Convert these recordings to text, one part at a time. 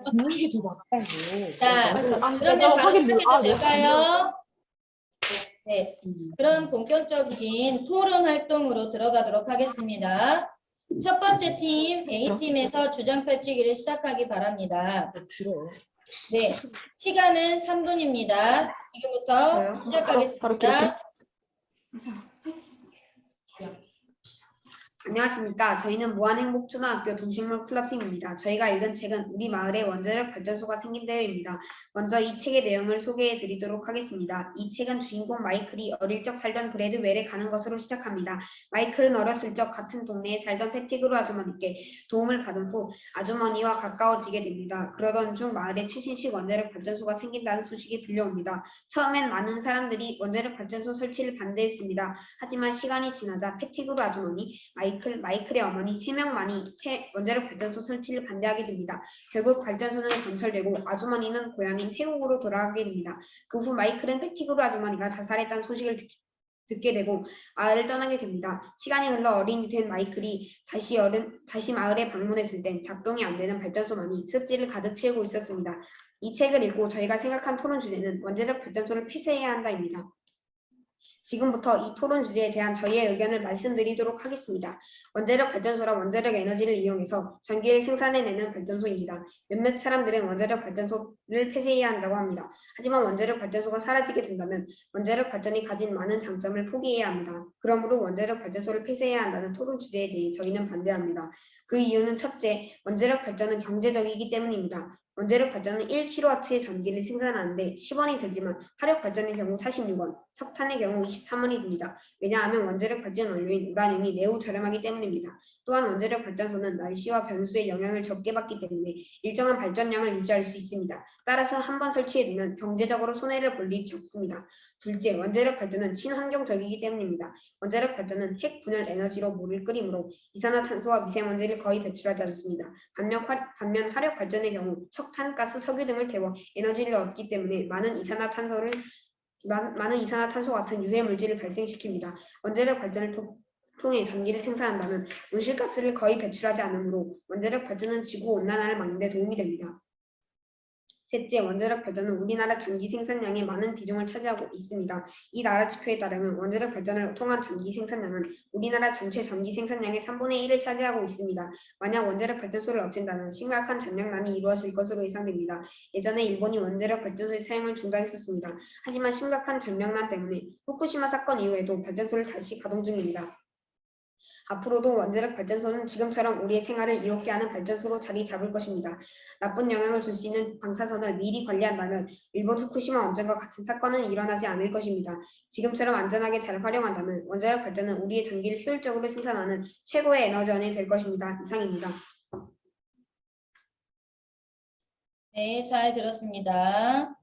듣는 게 더 낫다고. 자, 그러면 바로 시작해도 될까요? 네. 그럼 본격적인 토론 활동으로 들어가도록 하겠습니다. 첫 번째 팀 A팀에서 주장 펼치기를 시작하기 바랍니다. 네. 시간은 3분입니다. 지금부터 시작하겠습니다. 안녕하십니까. 저희는 무한행복초등학교 동식물 클럽팀입니다. 저희가 읽은 책은 우리 마을에 원자력 발전소가 생긴 대회입니다. 먼저 이 책의 내용을 소개해 드리도록 하겠습니다. 이 책은 주인공 마이클이 어릴 적 살던 브래드웰에 가는 것으로 시작합니다. 마이클은 어렸을 적 같은 동네에 살던 패티그루 아주머니께 도움을 받은 후 아주머니와 가까워지게 됩니다. 그러던 중 마을에 최신식 원자력 발전소가 생긴다는 소식이 들려옵니다. 처음엔 많은 사람들이 원자력 발전소 설치를 반대했습니다. 하지만 시간이 지나자 패티그루 아주머니, 마이클의 어머니 3명만이 원자력 발전소 설치를 반대하게 됩니다. 결국 발전소는 건설되고 아주머니는 고향인 태국으로 돌아가게 됩니다. 그 후 마이클은 패티그루 아주머니가 자살했다는 소식을 듣게 되고 마을을 떠나게 됩니다. 시간이 흘러 어린이 된 마이클이 다시 마을에 방문했을 땐 작동이 안 되는 발전소만이 습지를 가득 채우고 있었습니다. 이 책을 읽고 저희가 생각한 토론 주제는 원자력 발전소를 폐쇄해야 한다입니다. 지금부터 이 토론 주제에 대한 저희의 의견을 말씀드리도록 하겠습니다. 원자력 발전소란 원자력 에너지를 이용해서 전기를 생산해내는 발전소입니다. 몇몇 사람들은 원자력 발전소를 폐쇄해야 한다고 합니다. 하지만 원자력 발전소가 사라지게 된다면 원자력 발전이 가진 많은 장점을 포기해야 합니다. 그러므로 원자력 발전소를 폐쇄해야 한다는 토론 주제에 대해 저희는 반대합니다. 그 이유는 첫째, 원자력 발전은 경제적이기 때문입니다. 원자력 발전은 1kW의 전기를 생산하는데 10원이 들지만 화력 발전의 경우 46원, 석탄의 경우 23원이 듭니다. 왜냐하면 원자력 발전 원료인 우라늄이 매우 저렴하기 때문입니다. 또한 원자력 발전소는 날씨와 변수의 영향을 적게 받기 때문에 일정한 발전량을 유지할 수 있습니다. 따라서 한번 설치해두면 경제적으로 손해를 볼 일이 적습니다. 둘째, 원자력 발전은 친환경적이기 때문입니다. 원자력 발전은 핵 분열 에너지로 물을 끓이므로 이산화탄소와 미세먼지를 거의 배출하지 않습니다. 반면 화력 발전의 경우 석탄, 가스, 석유 등을 태워 에너지를 얻기 때문에 많은 이산화탄소 같은 유해 물질을 발생시킵니다. 원자력 발전을 통해 전기를 생산한다면 온실가스를 거의 배출하지 않으므로 원자력 발전은 지구 온난화를 막는 데 도움이 됩니다. 셋째, 원자력 발전은 우리나라 전기 생산량의 많은 비중을 차지하고 있습니다. 이 나라 지표에 따르면 원자력 발전을 통한 전기 생산량은 우리나라 전체 전기 생산량의 3분의 1을 차지하고 있습니다. 만약 원자력 발전소를 없앤다면 심각한 전력난이 이루어질 것으로 예상됩니다. 예전에 일본이 원자력 발전소의 사용을 중단했었습니다. 하지만 심각한 전력난 때문에 후쿠시마 사건 이후에도 발전소를 다시 가동 중입니다. 앞으로도 원자력 발전소는 지금처럼 우리의 생활을 이롭게 하는 발전소로 자리 잡을 것입니다. 나쁜 영향을 줄 수 있는 방사선을 미리 관리한다면 일본 후쿠시마 원전과 같은 사건은 일어나지 않을 것입니다. 지금처럼 안전하게 잘 활용한다면 원자력 발전은 우리의 전기를 효율적으로 생산하는 최고의 에너지원이 될 것입니다. 이상입니다. 네, 잘 들었습니다.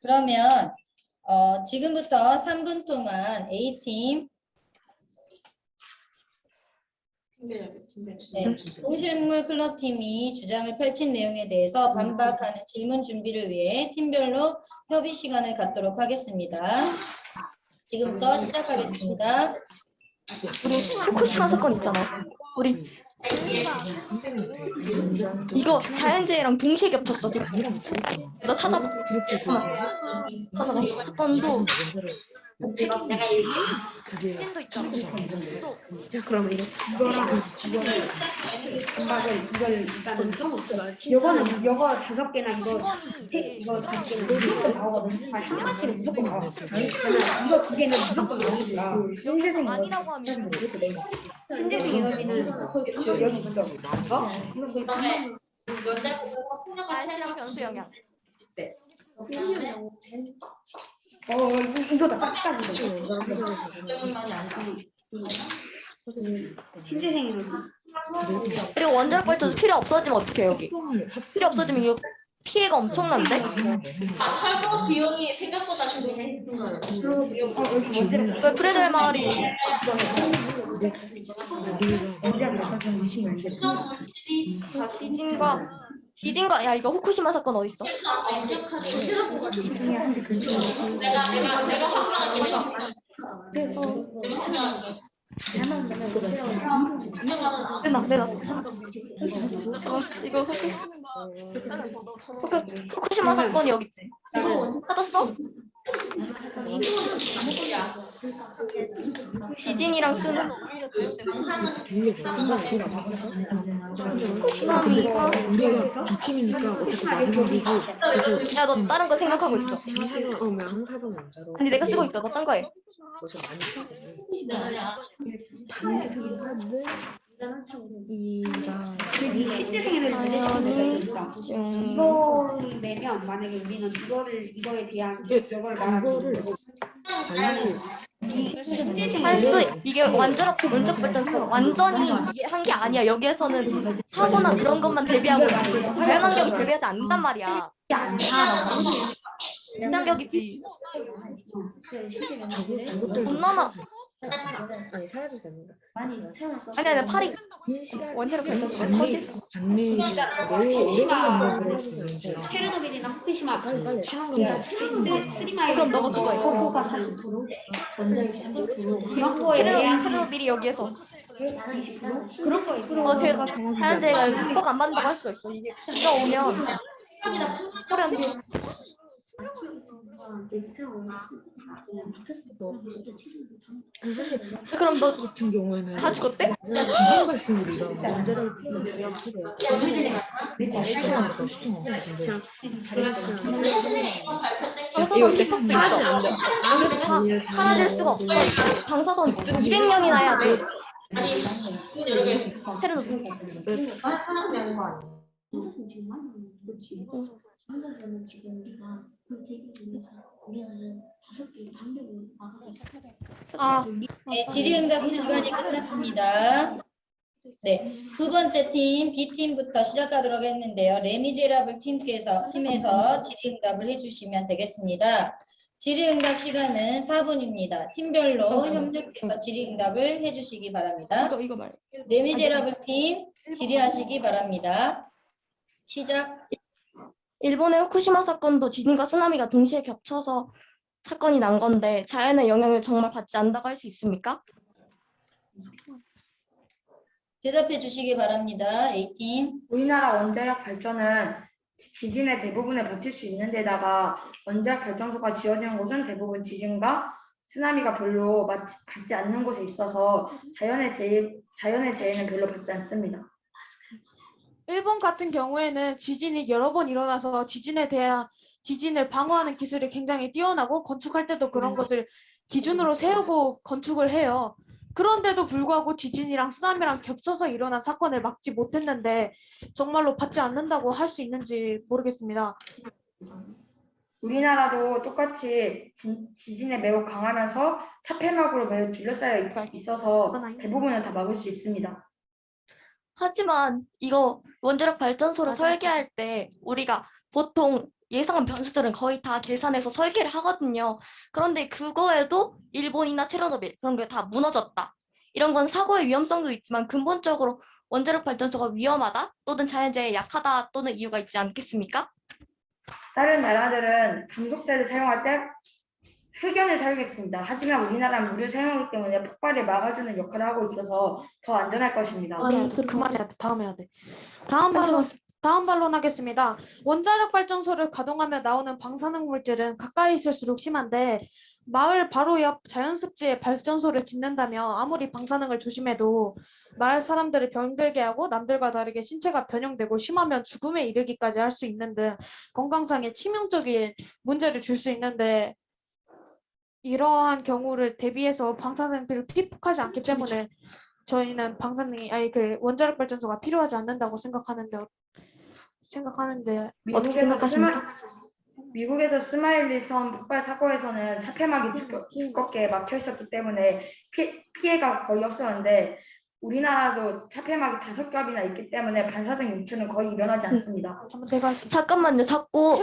그러면 지금부터 3분 동안 A팀 동식물 클럽팀이 주장을 펼친 내용에 대해서 반박하는 질문 준비를 위해 팀별로 협의 시간을 갖도록 하겠습니다. 지금부터 시작하겠습니다. 우리 후쿠시마 사건 있잖아. 우리 이거 자연재해랑 동시에 겹쳤어 지금. 너 찾아봐. 찾아봐. 사건도 도 있잖아. 그럼 이거랑 이걸 일단은 이거 5개나 이거 5개는 무조건 나오거든. 하나씩은 무조건 나와. 그러면 이거 2개는 무조건 나오니까 신재생 아니라고 하면 신재생 에너지는 여기 있어. 날씨랑 변수 영향. 이거다 짝짝이. 신재생 에너지. 그리고 원자력 발전소 필요 없어지면 어떡해 여기. 필요 없어지면 이거 피해가 엄청난데? 활동 비용이 생각보다 왜 브레델 마을이 지진과 야 이거 후쿠시마 사건 어디 있어? 내놔. 이거 후쿠시마 사건이 여기 있지. 찾았어? 디딘이랑 쓰는 후쿠시마미가 우리가 두 팀이니까 어차피 마지막이고 그래서 야, 너 다른 거 생각하고 있어. 항사전 남자로 아니, 내가 쓰고 있어. 너 딴 거 해. 좀 많이 반대하긴 한데 이랑 이 실제생에는 문제점이 있으니까 이거를 내면 만약에 우리는 이거에 대한 이걸 말하는 이게 완전 발전소 완전히 이게 한 게 아니야. 여기에서는 사고나 그런 것만 대비하고 자연환경이 대비하지 않는단 말이야. 비상격이지. 저것들 온난화 아니 사라지지 않는다. 아니 팔이 원자력 발전소가 터질. 관리 매우 오래 시간 그럴 수 있는 줄. 체르노빌이나 후쿠시마 빨리 신한감자 쓰리마일 그럼 너가 그거 해. 서구가 사실 그런 거에 대한 체르노빌이 여기에서 그런 거에 자연재해가 극복 안 받는다고 할 수가 있어. 이게 비가 오면 호련 사실 그럼 너 같은 경우에는 다 죽었대? 지진 발생으로 일어나 원자력이 피해가 제가 피해가 시청했어 시청. 방사선 피폭도 있어. 여기서 다 사라질 수가 없어. 방사선 200년이나 해야 돼. 아니 여러 개. 체르노빌. 네, 질의응답 시간이 끝났습니다. 네, 두 번째 팀 B팀부터 시작하도록 했는데요. 레미제라블 팀에서 질의응답을 해주시면 되겠습니다. 질의응답 시간은 4분입니다. 팀별로 협력해서 질의응답을 해주시기 바랍니다. 이거 말. 레미제라블 팀 질의하시기 바랍니다. 시작. 일본의 후쿠시마 사건도 지진과 쓰나미가 동시에 겹쳐서 사건이 난 건데 자연의 영향을 정말 받지 않는다고 할 수 있습니까? 대답해 주시기 바랍니다. A팀. 우리나라 원자력 발전은 지진의 대부분을 버틸 수 있는 데다가 원자력 발전소가 지어지는 곳은 대부분 지진과 쓰나미가 별로 받지 않는 곳에 있어서 자연의 재해는 별로 받지 않습니다. 일본 같은 경우에는 지진이 여러 번 일어나서 지진을 방어하는 기술이 굉장히 뛰어나고 건축할 때도 그런 것을 기준으로 세우고 건축을 해요. 그런데도 불구하고 지진이랑 쓰나미랑 겹쳐서 일어난 사건을 막지 못했는데 정말로 받지 않는다고 할 수 있는지 모르겠습니다. 우리나라도 똑같이 지진에 매우 강하면서 차폐막으로 매우 둘러싸여 있어서 대부분은 다 막을 수 있습니다. 하지만 이거 원자력 발전소를 설계할 때 우리가 보통 예상한 변수들은 거의 다 계산해서 설계를 하거든요. 그런데 그거에도 일본이나 체르노빌 그런 게 다 무너졌다. 이런 건 사고의 위험성도 있지만 근본적으로 원자력 발전소가 위험하다 또는 자연재해에 약하다 또는 이유가 있지 않겠습니까? 다른 나라들은 감속재를 사용할 때 흑연을 사용했습니다. 하지만 우리나라는 물을 사용하기 때문에 폭발을 막아주는 역할을 하고 있어서 더 안전할 것입니다. 그만해야 돼. 다음 해야 돼. 다음 반론하겠습니다. 원자력 발전소를 가동하며 나오는 방사능 물질은 가까이 있을수록 심한데 마을 바로 옆 자연습지에 발전소를 짓는다며 아무리 방사능을 조심해도 마을 사람들을 병들게 하고 남들과 다르게 신체가 변형되고 심하면 죽음에 이르기까지 할 수 있는 등 건강상의 치명적인 문제를 줄 수 있는데 이러한 경우를 대비해서 방사능을 피폭하지 않기 때문에 저희는 원자력 발전소가 필요하지 않는다고 생각하는데 어떻게 생각하십니까? 미국에서 스마일리 섬 폭발 사고에서는 차폐막이 두껍게 막혀 있었기 때문에 피해가 거의 없었는데 우리나라도 차폐막이 5겹이나 있기 때문에 반사성 유출은 거의 일어나지 않습니다. 잠깐만요. 자꾸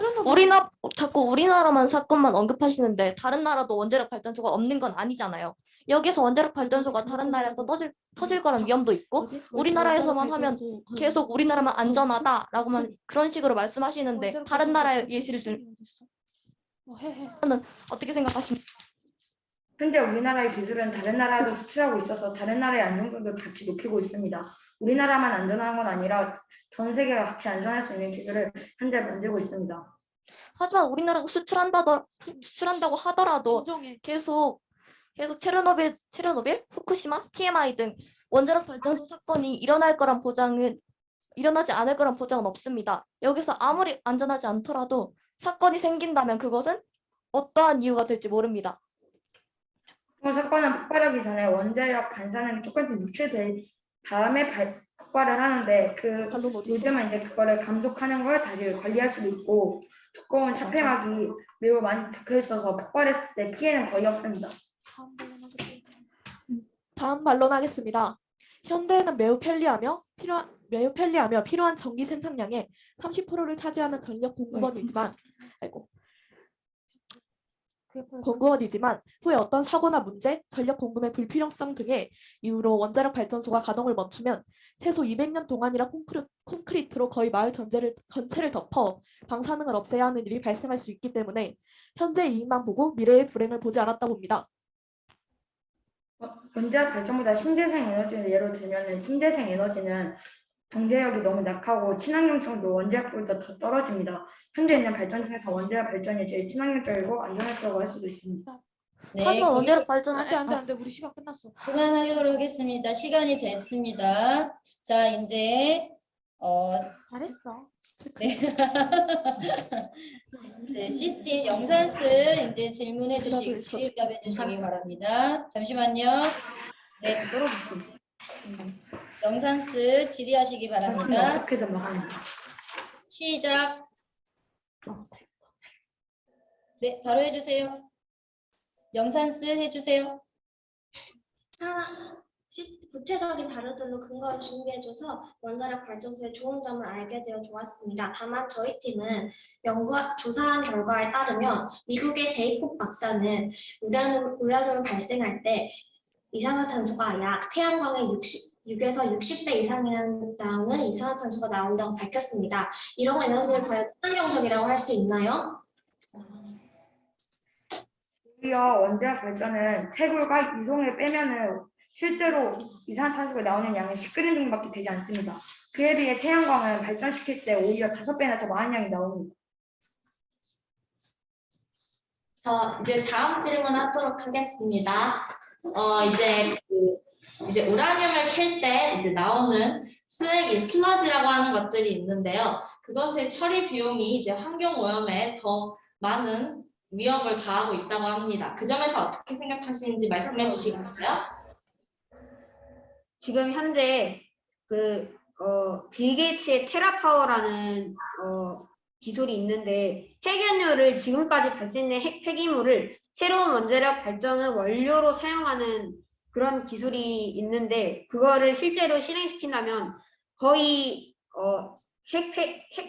우리나라만 사건만 언급하시는데 다른 나라도 원자력 발전소가 없는 건 아니잖아요. 여기서 원자력 발전소가 다른 나라에서 터질 거란 위험도 있고 우리나라에서만 하면 계속 우리나라만 안전하다라고만 그런 식으로 말씀하시는데 다른 나라의 예시를 들면 어떻게 생각하십니까? 현재 우리나라의 기술은 다른 나라에도 수출하고 있어서 다른 나라의 안정성도 같이 높이고 있습니다. 우리나라만 안전한 건 아니라 전 세계가 같이 안전할 수 있는 기술을 현재 만들고 있습니다. 하지만 우리나라가 수출한다고 하더라도 진정해. 계속 체르노빌, 후쿠시마, TMI 등 원자력 발전소 사건이 일어나지 않을 거란 보장은 없습니다. 여기서 아무리 안전하지 않더라도 사건이 생긴다면 그것은 어떠한 이유가 될지 모릅니다. 사건은 폭발하기 전에 원자력 반사능이 조금씩 누출될 다음에 폭발을 하는데 반론 어디 있어? 요즘은 이제 그거를 감속하는 걸 다시 관리할 수도 있고 두꺼운 차폐막이 매우 많이 덮여 있어서 폭발했을 때 피해는 거의 없습니다. 다음 반론하겠습니다. 현대에는 매우 편리하며 필요한 전기 생산량의 30%를 차지하는 전력 공급원이지만 후에 어떤 사고나 문제, 전력 공급의 불필요성 등의 이유로 원자력 발전소가 가동을 멈추면 최소 200년 동안이라 콘크리트로 거의 마을 전체를 덮어 방사능을 없애야 하는 일이 발생할 수 있기 때문에 현재의 이익만 보고 미래의 불행을 보지 않았다 봅니다. 원자력 발전보다 신재생 에너지를 예로 들면 신재생 에너지는 경제력이 너무 약하고 친환경성도 원자력보다 더 떨어집니다. 현재 있는 발전 중에서 원자력 발전이 제일 친환경적이고 안전할 거라고 할 수도 있습니다. 네, 하지만 원자력 발전은 안돼 우리 시간 끝났어. 그만하도록 하겠습니다. 시간이 됐습니다. 자, 이제 잘했어. 네. 네, C팀 영산스 이제 질문해 주시기, 질의응답해 주시기 바랍니다. 잠시만요. 네, 떨어졌습니다. 영산스 질의하시기 바랍니다. 어떻게든 막아냅니다. 시작. 네, 바로 해주세요. 영산스 해주세요. 구체적인 자료들로 근거를 준비해줘서 원자력 발전소의 좋은 점을 알게 되어 좋았습니다. 다만 저희 팀은 조사한 결과에 따르면 미국의 제이콥 박사는 우라늄 발생할 때 이산화탄소가 약 태양광의 6에서 60배 이상이라는 이산화탄소가 나온다고 밝혔습니다. 이런 에너지를 과연 친환경적이라고 할 수 있나요? 오히려 원자력 발전은 채굴과 이송을 빼면은 실제로 이산화탄소가 나오는 양은 10g 정도밖에 되지 않습니다. 그에 비해 태양광은 발전시킬 때 오히려 5배나 더 많은 양이 나옵니다. 이제 다음 질문 하도록 하겠습니다. 이제 우라늄을 캘 때 이제 나오는 쓰레기, 슬러지라고 하는 것들이 있는데요. 그것의 처리 비용이 이제 환경 오염에 더 많은 위협을 가하고 있다고 합니다. 그 점에서 어떻게 생각하시는지 말씀해 주시겠어요? 지금 현재 빌 게이츠의 테라파워라는 기술이 있는데 핵연료를 지금까지 발생된 핵 폐기물을 새로운 원자력 발전의 원료로 사용하는 그런 기술이 있는데 그거를 실제로 실행시킨다면 거의 핵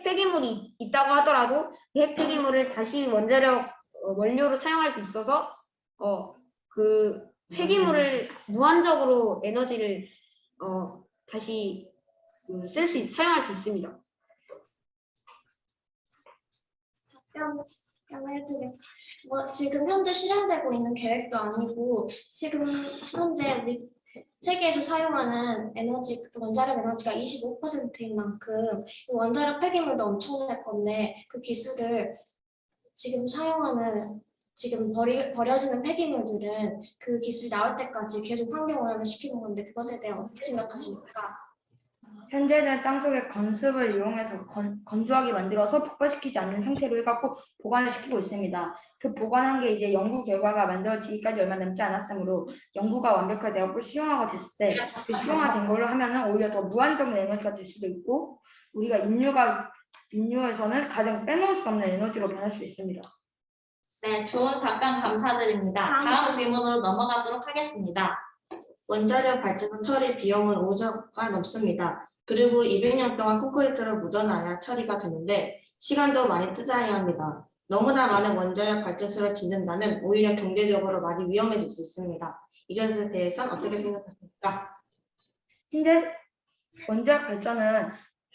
폐기물이 있다고 하더라도 그 핵 폐기물을 다시 원자력 원료로 사용할 수 있어서 그 폐기물을 무한적으로 에너지를 다시 사용할 수 있습니다. 지금 현재 실행되고 있는 계획도 아니고 지금 현재 우리 세계에서 사용하는 원자력 에너지가 25%인 만큼 원자력 폐기물도 엄청날 건데 그 기술을 지금 버려지는 폐기물들은 그 기술이 나올 때까지 계속 환경 오염을 시키는 건데 그것에 대해 어떻게 생각하십니까? 현재는 땅속에 건습을 이용해서 건조하게 만들어서 폭발시키지 않는 상태로 해갖고 보관을 시키고 있습니다. 그 보관한 게 이제 연구 결과가 만들어지기까지 얼마 남지 않았으므로 연구가 완벽화되었고 실용화가 됐을 때 그 실용화된 걸로 하면은 오히려 더 무한정의 에너지가 될 수도 있고 우리가 인류에서는 가장 빼놓을 수 없는 에너지로 변할 수 있습니다. 네, 좋은 답변 감사드립니다. 다음 질문으로 넘어가도록 하겠습니다. 원자력 발전 처리 비용은 5조가 넘습니다. 그리고 200년 동안 콘크리트를 묻어놔야 처리가 되는데 시간도 많이 투자해야 합니다. 너무나 많은 원자력 발전소를 짓는다면 오히려 경제적으로 많이 위험해질 수 있습니다. 이것에 대해서는 어떻게 생각하십니까? 원자력 발전은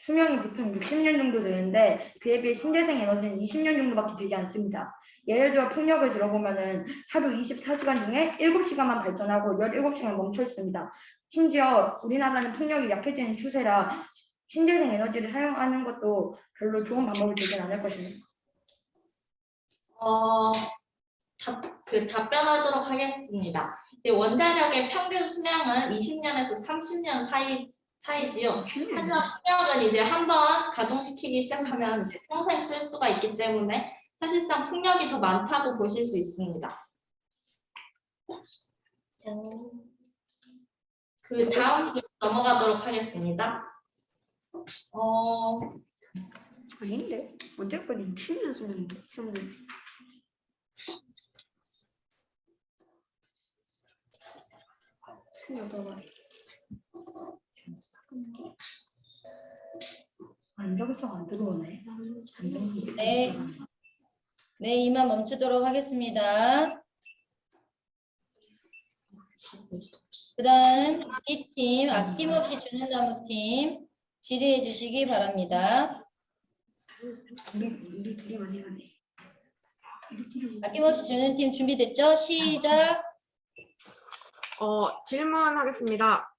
수명이 보통 60년 정도 되는데 그에 비해 신재생 에너지는 20년 정도밖에 되지 않습니다. 예를 들어 풍력을 들어보면은 하루 24시간 중에 7시간만 발전하고 17시간 멈춰 있습니다. 심지어 우리나라는 풍력이 약해지는 추세라 신재생 에너지를 사용하는 것도 별로 좋은 방법이 되진 않을 것입니다. 답변하도록 하겠습니다. 이제 원자력의 평균 수명은 20년에서 30년 사이지요. 하지만 풍력은 이제 한번 가동시키기 시작하면 이제 평생 쓸 수가 있기 때문에 사실상 풍력이 더 많다고 보실 수 있습니다. 그 다음 질문 넘어가도록 하겠습니다. 아닌데 언제까지 60년 쓰는데 시험들. 안정성 안 들어오네. 네. 네, 이만 멈추도록 하겠습니다. 그 다음 D팀 아낌없이 주는 나무팀 질의해 주시기 바랍니다. 우리 둘이만 해야 돼. 아낌없이 주는 팀 준비됐죠? 시작! 질문하겠습니다.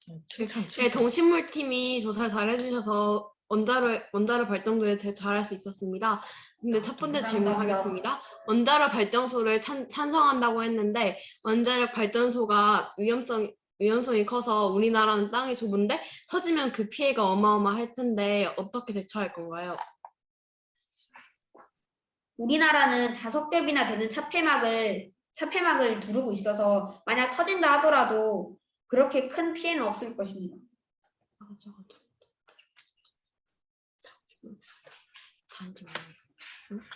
네, 동식물팀이 조사를 잘 해주셔서 원자력 발전소에 되게 잘할 수 있었습니다. 근데 첫 번째 질문하겠습니다. 원자력 발전소를 찬성한다고 했는데 원자력 발전소가 위험성이 커서 우리나라는 땅이 좁은데 터지면 그 피해가 어마어마할 텐데 어떻게 대처할 건가요? 우리나라는 5겹이나 되는 차폐막을 두르고 있어서 만약 터진다 하더라도 그렇게 큰 피해는 없을 것입니다.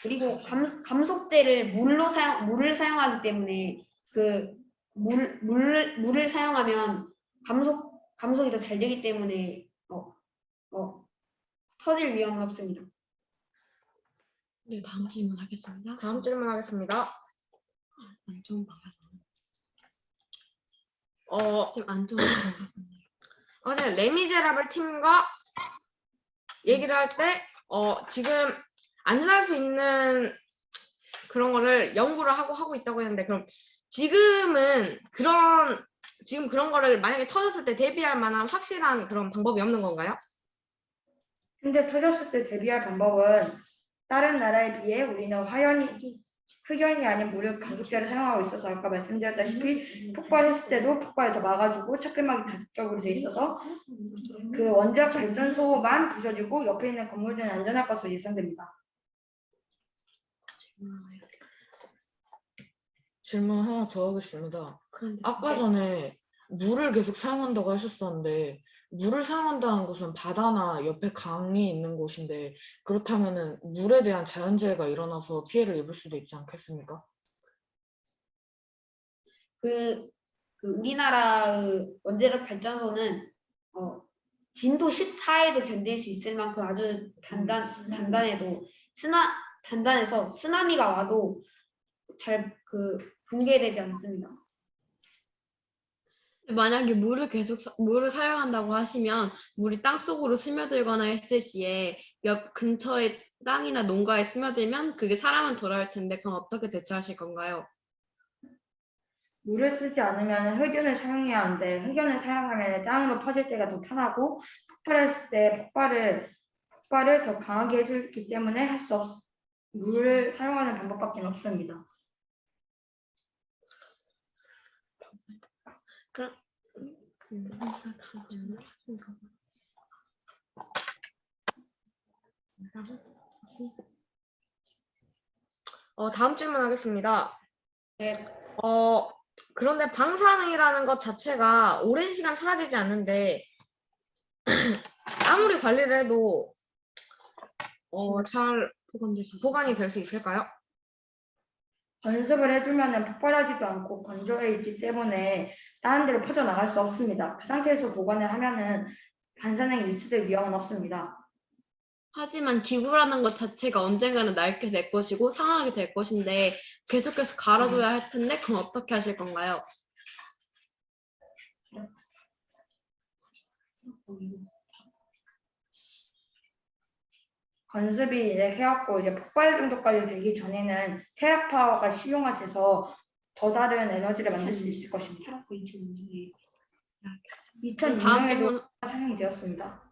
그리고 감속제를 물을 사용하기 때문에 그 물을 사용하면 감속이 더 잘 되기 때문에 터질 위험은 없습니다. 네, 다음 질문 하겠습니다. 다음 질문하겠습니다. 안 좋은 방향. 지금 안 좋은 방향 샀습니다. 어제 레미제라블 팀과 얘기를 할 때 지금 안전할 수 있는 그런 거를 연구를 하고 있다고 했는데 그럼 지금 그런 거를 만약에 터졌을 때 대비할 만한 확실한 그런 방법이 없는 건가요? 근데 터졌을 때 대비할 방법은 다른 나라에 비해 우리는 흑연이 아닌 무력 간속제를 사용하고 있어서 아까 말씀드렸다시피 폭발했을 때도 폭발을 더 막아주고 차폐막이 다각적으로 돼 있어서 그 원자력 발전소만 부서지고 옆에 있는 건물들은 안전할 것으로 예상됩니다. 질문 하나 더 하겠습니다. 아까 전에 물을 계속 사용한다고 하셨었는데 물을 사용한다는 곳은 바다나 옆에 강이 있는 곳인데 그렇다면은 물에 대한 자연재해가 일어나서 피해를 입을 수도 있지 않겠습니까? 우리나라의 원자력 발전소는 진도 14에도 견딜 수 있을 만큼 아주 단단해서 쓰나미가 와도 잘 붕괴되지 않습니다. 만약에 물을 사용한다고 하시면 물이 땅속으로 스며들거나 했을 시에 옆 근처의 땅이나 농가에 스며들면 그게 사람은 돌아올 텐데 그럼 어떻게 대처하실 건가요? 물을 쓰지 않으면 흑연을 사용해야 하는데 흑연을 사용하면 땅으로 퍼질 때가 더 편하고 폭발했을 때 폭발을 더 강하게 해주기 때문에 물을 사용하는 방법밖에 없습니다. 다음 질문 하겠습니다. 네. 그런데 방사능이라는 것 자체가 오랜 시간 사라지지 않는데 아무리 관리를 해도 잘 보관이 될 수 있을까요? 건습을 해주면 폭발하지도 않고 건조해 있기 때문에 다른 데로 퍼져나갈 수 없습니다. 그 상태에서 보관을 하면은 방사능이 유출될 위험은 없습니다. 하지만 기구라는 것 자체가 언젠가는 낡게 될 것이고 상하게 될 것인데 계속해서 갈아줘야 할 텐데 그럼 어떻게 하실 건가요? 건습이 이제 해갖고 이제 폭발 정도까지 되기 전에는 테라 파워가 실용화 돼서 더 다른 에너지를 만들 수 있을 것입니다. 2006년에도 사용이 되었습니다.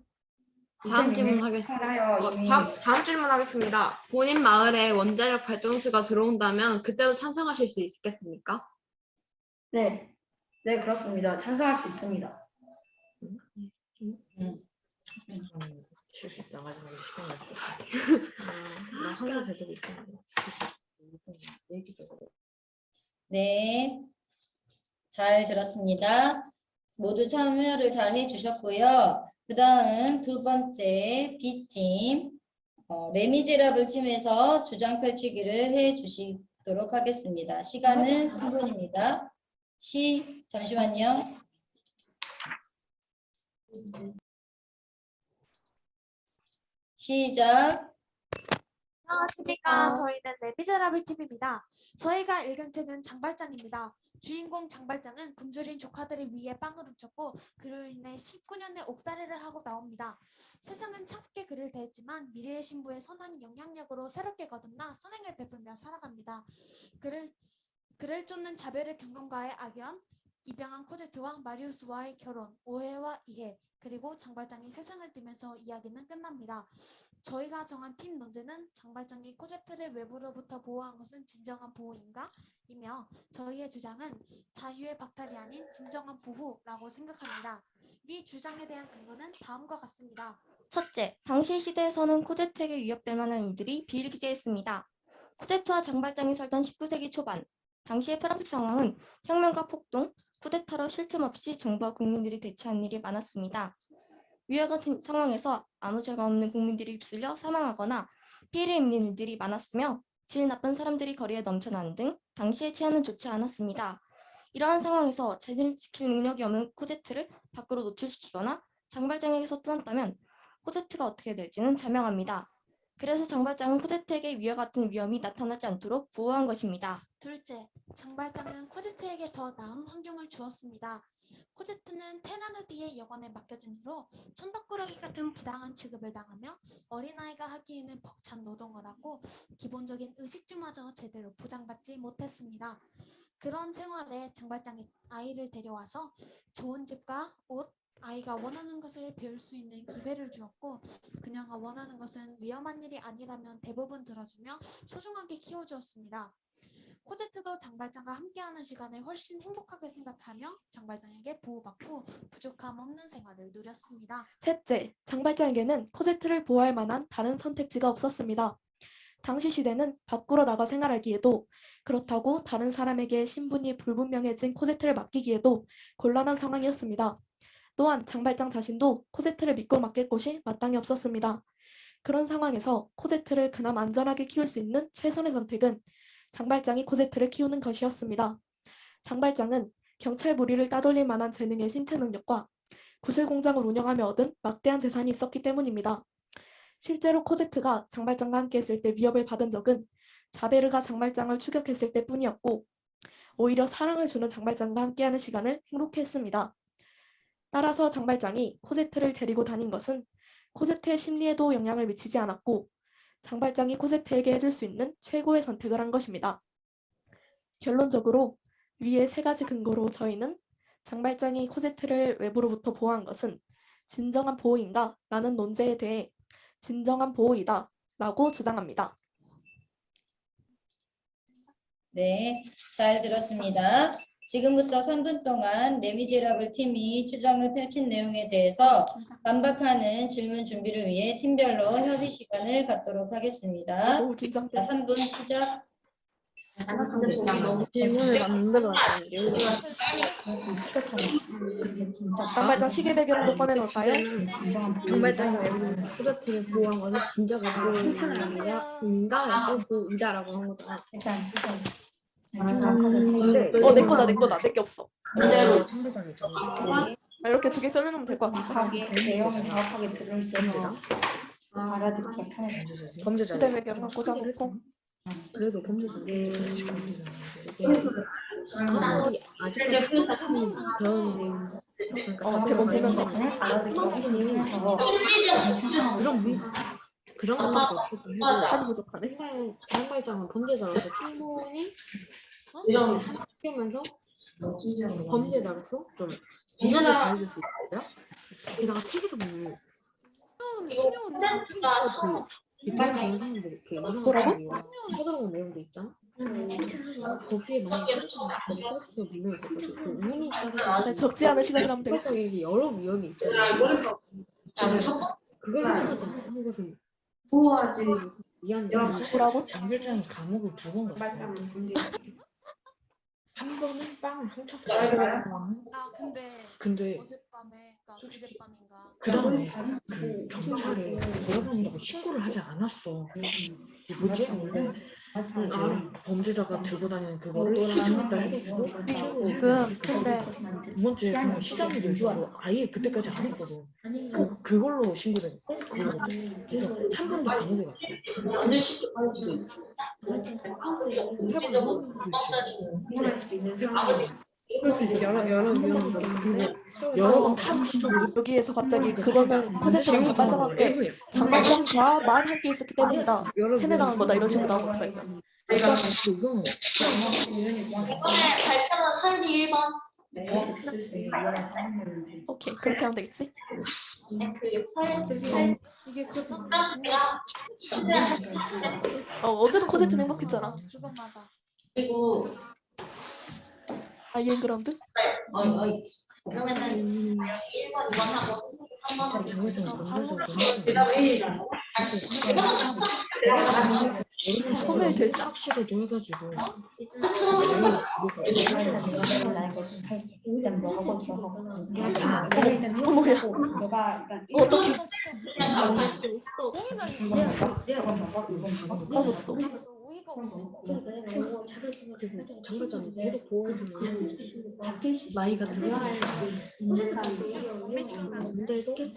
다음 질문 하겠습니다. 다음 질문 하겠습니다. 본인 마을에 원자력 발전소가 들어온다면 그때도 찬성하실 수 있겠습니까? 네, 네 그렇습니다. 찬성할 수 있습니다. 나가지고 시간이 없어. 나 한글 대답이 있었는데. 네, 잘 들었습니다. 모두 참여를 잘 해주셨고요. 그 다음 두 번째 B팀 레미제라블 팀에서 주장 펼치기를 해주시도록 하겠습니다. 시간은 3분입니다. 잠시만요. 시작. 안녕하십니까. 저희는 레미제라블 팀입니다. 저희가 읽은 책은 장발장입니다. 주인공 장발장은 굶주린 조카들을 위해 빵을 훔쳤고 그로 인해 19년의 옥살이를 하고 나옵니다. 세상은 차갑게 그를 대했지만 미래의 신부의 선한 영향력으로 새롭게 거듭나 선행을 베풀며 살아갑니다. 그를 쫓는 자별의 경험과의 악연, 입양한 코제트와 마리우스와의 결혼, 오해와 이해, 그리고 장발장이 세상을 뛰면서 이야기는 끝납니다. 저희가 정한 팀 논제는 장발장이 코제트를 외부로부터 보호한 것은 진정한 보호인가? 이며 저희의 주장은 자유의 박탈이 아닌 진정한 보호라고 생각합니다. 이 주장에 대한 근거는 다음과 같습니다. 첫째, 당시 시대에서는 코제트에게 위협될 만한 이들이 비일비재했습니다. 코제트와 장발장이 살던 19세기 초반, 당시의 프랑스 상황은 혁명과 폭동, 쿠데타로 쉴 틈 없이 정부와 국민들이 대치하는 일이 많았습니다. 위와 같은 상황에서 아무 죄가 없는 국민들이 휩쓸려 사망하거나 피해를 입는 일들이 많았으며 질 나쁜 사람들이 거리에 넘쳐나는 등 당시의 치안은 좋지 않았습니다. 이러한 상황에서 자신을 지킬 능력이 없는 코제트를 밖으로 노출시키거나 장발장에게서 떠났다면 코제트가 어떻게 될지는 자명합니다. 그래서 장발장은 코제트에게 위와 같은 위험이 나타나지 않도록 보호한 것입니다. 둘째, 장발장은 코제트에게 더 나은 환경을 주었습니다. 코제트는 테라르디의 여관에 맡겨진 후로 천덕꾸러기 같은 부당한 취급을 당하며 어린아이가 하기에는 벅찬 노동을 하고 기본적인 의식주마저 제대로 보장받지 못했습니다. 그런 생활에 장발장이 아이를 데려와서 좋은 집과 옷, 아이가 원하는 것을 배울 수 있는 기회를 주었고 그녀가 원하는 것은 위험한 일이 아니라면 대부분 들어주며 소중하게 키워주었습니다. 코제트도 장발장과 함께하는 시간을 훨씬 행복하게 생각하며 장발장에게 보호받고 부족함 없는 생활을 누렸습니다. 셋째, 장발장에게는 코제트를 보호할 만한 다른 선택지가 없었습니다. 당시 시대는 밖으로 나가 생활하기에도 그렇다고 다른 사람에게 신분이 불분명해진 코제트를 맡기기에도 곤란한 상황이었습니다. 또한 장발장 자신도 코제트를 믿고 맡길 곳이 마땅히 없었습니다. 그런 상황에서 코제트를 그나마 안전하게 키울 수 있는 최선의 선택은 장발장이 코제트를 키우는 것이었습니다. 장발장은 경찰 무리를 따돌릴 만한 재능의 신체 능력과 구슬 공장을 운영하며 얻은 막대한 재산이 있었기 때문입니다. 실제로 코제트가 장발장과 함께 했을 때 위협을 받은 적은 자베르가 장발장을 추격했을 때뿐이었고 오히려 사랑을 주는 장발장과 함께하는 시간을 행복해했습니다. 따라서 장발장이 코제트를 데리고 다닌 것은 코제트의 심리에도 영향을 미치지 않았고 장발장이 코제트에게 해줄 수 있는 최고의 선택을 한 것입니다. 결론적으로 위의 세 가지 근거로 저희는 장발장이 코제트를 외부로부터 보호한 것은 진정한 보호인가? 라는 논제에 대해 진정한 보호이다 라고 주장합니다. 네, 잘 들었습니다. 지금부터 3분 동안 레미제라블 팀이 주장을 펼친 내용에 대해서 반박하는 질문 준비를 위해 팀별로 협의 시간을 갖도록 하겠습니다. 너무 긴장돼. 자, 3분 시작. 질문을 만들어야겠는데요. 장발장 시계 배경으로 꺼내놓을까요? 장발장이 코제트를 보호한 것은 진정한 보호인가? 보호이다라고 한 거잖아. 내 거다. 내 게 없어. 그대로 참배장 있잖아. 이렇게 두 개 꺼내놓으면 될 것 같아. 내용을 정확하게 들을 수 있는 알아듣기가 편해. 범죄자. 시계 배경만 꽂아놓고. 그래도 범죄자. 이게 아직까지 그런 대본 보면서 알아듣기가 편해서 이런 그런 것까지 없었고 해도 맞아. 부족하네. 장발장은 범죄자로서 충분히 이런 학교면서 범죄자로서 좀 범죄자- 위험을 가해줄 수 있어요. 게다가 책에서 보면 뭐라고? 쳐들어온 내용도 있잖아. 거기에 만약에 코레트가 분명히 있었거든. 그 운이 따라서 적지 않은 시간을 하면 되겠지. 코레트에게 여러 위험이 있잖아. 그걸 생각하지 않는 것은 보호하지. 미안해. 뭐라고? 장별장이 감옥을 2번 갔어. 한 번은 빵을 훔쳐서 아 근데 근데 그제밤인가 그 다음에 그 경찰에 돌아다니라고 신고를 하지 않았어. 뭐지? 원래 이제 범죄자가 들고 다니는 그거를 시청했다 해가지고 지금 근데 두 번째에서는 시장이 돼서 아예 그때까지 안 했거든. 그걸로 신고된 그거거든. 그래서 한 번 더 감옥에 갔어. 근데 쉽게 여러 위험이 여러 번 타고 싶었는데 여기에서 갑자기 그거는 코제트랑 장발장 함께 장발장과 만 함께 있었기 때문이다. 세뇌당한 거다 이런 식으로 나오면 어떡할 거야. 이번에 발표는 설리 1번. 오케이 그렇게 하면 되겠지? 이게 가장 어제도 코제트는 행복했잖아. 주변마다 그리고 아이엠 그라운드? 그러면은 1번, 2번 하고 3번 장발장 내가 왜 이러나? 손을 들자. 짝시도도 해가지고 어머야. 어떡해. 빠졌어. 장발장이 계속 보호해주면 나이가 들어서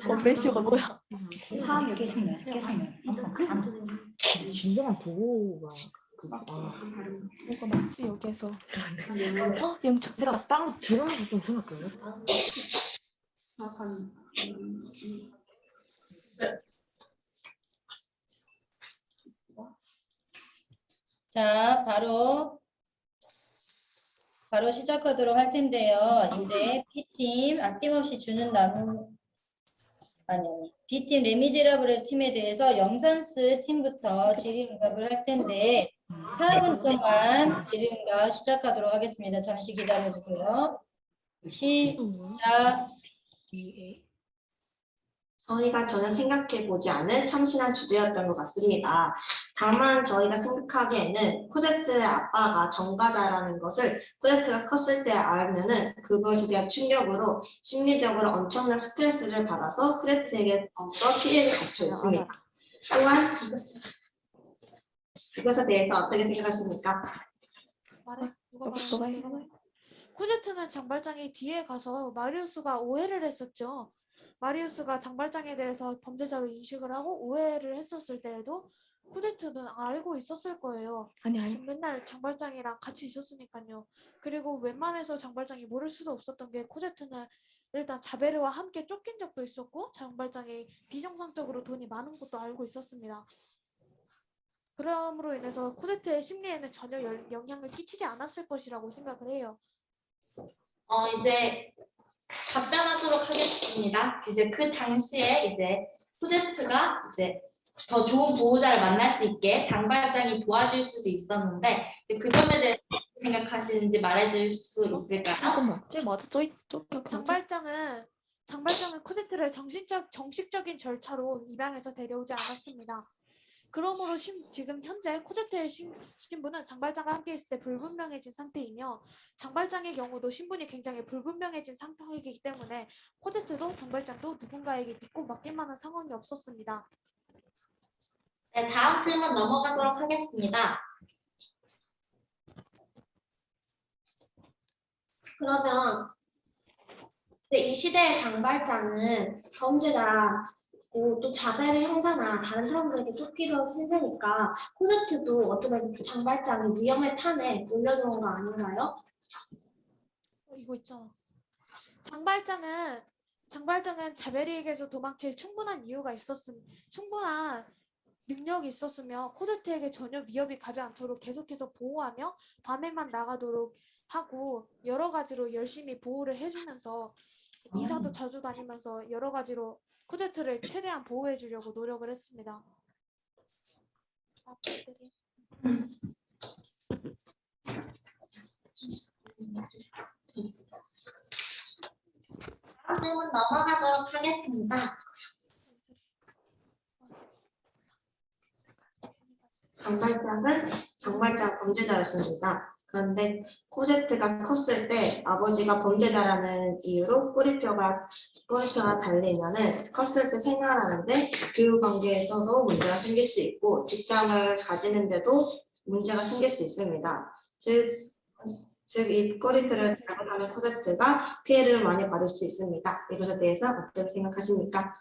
원맨쇼가 뭐야? 진정한 보호가 이거 맞지 여기에서. 영초 됐다. 빵 들으면서 좀 생각해요. 자, 바로 시작하도록 할 텐데요. 이제 B팀 아낌없이 주는 나무 아니 B팀 레미제라블의 팀에 대해서 영산스 팀부터 질의응답을 할 텐데 4분 동안 질의응답 시작하도록 하겠습니다. 잠시 기다려주세요. 시작. 저희가 전혀 생각해보지 않은 참신한 주제였던 것 같습니다. 다만 저희가 생각하기에는 코제트의 아빠가 전과자라는 것을 코제트가 컸을 때 알면은 그것에 대한 충격으로 심리적으로 엄청난 스트레스를 받아서 코제트에게 더욱더 피해를 갈 수 있습니다. 또한 이것에 대해서 어떻게 생각하십니까? 말해 누가 말해? 코제트는 장발장이 뒤에 가서 마리우스가 오해를 했었죠. 마리우스가 장발장에 대해서 범죄자로 인식을 하고 오해를 했었을 때에도 코제트는 알고 있었을 거예요. 아니. 맨날 장발장이랑 같이 있었으니까요. 그리고 웬만해서 장발장이 모를 수도 없었던 게 코제트는 일단 자베르와 함께 쫓긴 적도 있었고 장발장이 비정상적으로 돈이 많은 것도 알고 있었습니다. 그러므로 인해서 코제트의 심리에는 전혀 영향을 끼치지 않았을 것이라고 생각을 해요. 이제 답변하도록 하겠습니다. 이제 그 당시에 이제 코제트가 이제 더 좋은 보호자를 만날 수 있게 장발장이 도와줄 수도 있었는데 그 점에 대해서 어떻게 생각하시는지 말해줄 수 있을까요? 잠깐만. 맞아. 장발장은 코제트를 정식적인 절차로 입양해서 데려오지 않았습니다. 그러므로 지금 현재 코제트의 신분은 장발장과 함께 있을 때 불분명해진 상태이며 장발장의 경우도 신분이 굉장히 불분명해진 상태이기 때문에 코제트도 장발장도 누군가에게 믿고 맡길만한 상황이 없었습니다. 네, 다음 질문 넘어가도록 하겠습니다. 그러면 이 시대의 장발장은 범죄자고 또 자벨의 형사나 다른 사람들에게 쫓기도 한 신세니까 코제트도 어쩌면 장발장이 위험의 판에 몰려들어온 거 아닌가요? 이거 있잖아. 장발장은 자베리에게서 도망칠 충분한 이유가 있었음. 충분한 능력이 있었으며 코데트에게 전혀 위협이 가지 않도록 계속해서 보호하며 밤에만 나가도록 하고 여러 가지로 열심히 보호를 해주면서 이사도 자주 다니면서 여러 가지로 코데트를 최대한 보호해 주려고 노력을 했습니다. 다음 질문 넘어가도록 하겠습니다. 장발장 범죄자였습니다. 그런데 코제트가 컸을 때 아버지가 범죄자라는 이유로 꼬리표가 달리면은 컸을 때 생활하는데 교육 관계에서도 문제가 생길 수 있고 직장을 가지는데도 문제가 생길 수 있습니다. 즉 이 꼬리표를 잘못하면 코제트가 피해를 많이 받을 수 있습니다. 이것에 대해서 어떻게 생각하십니까?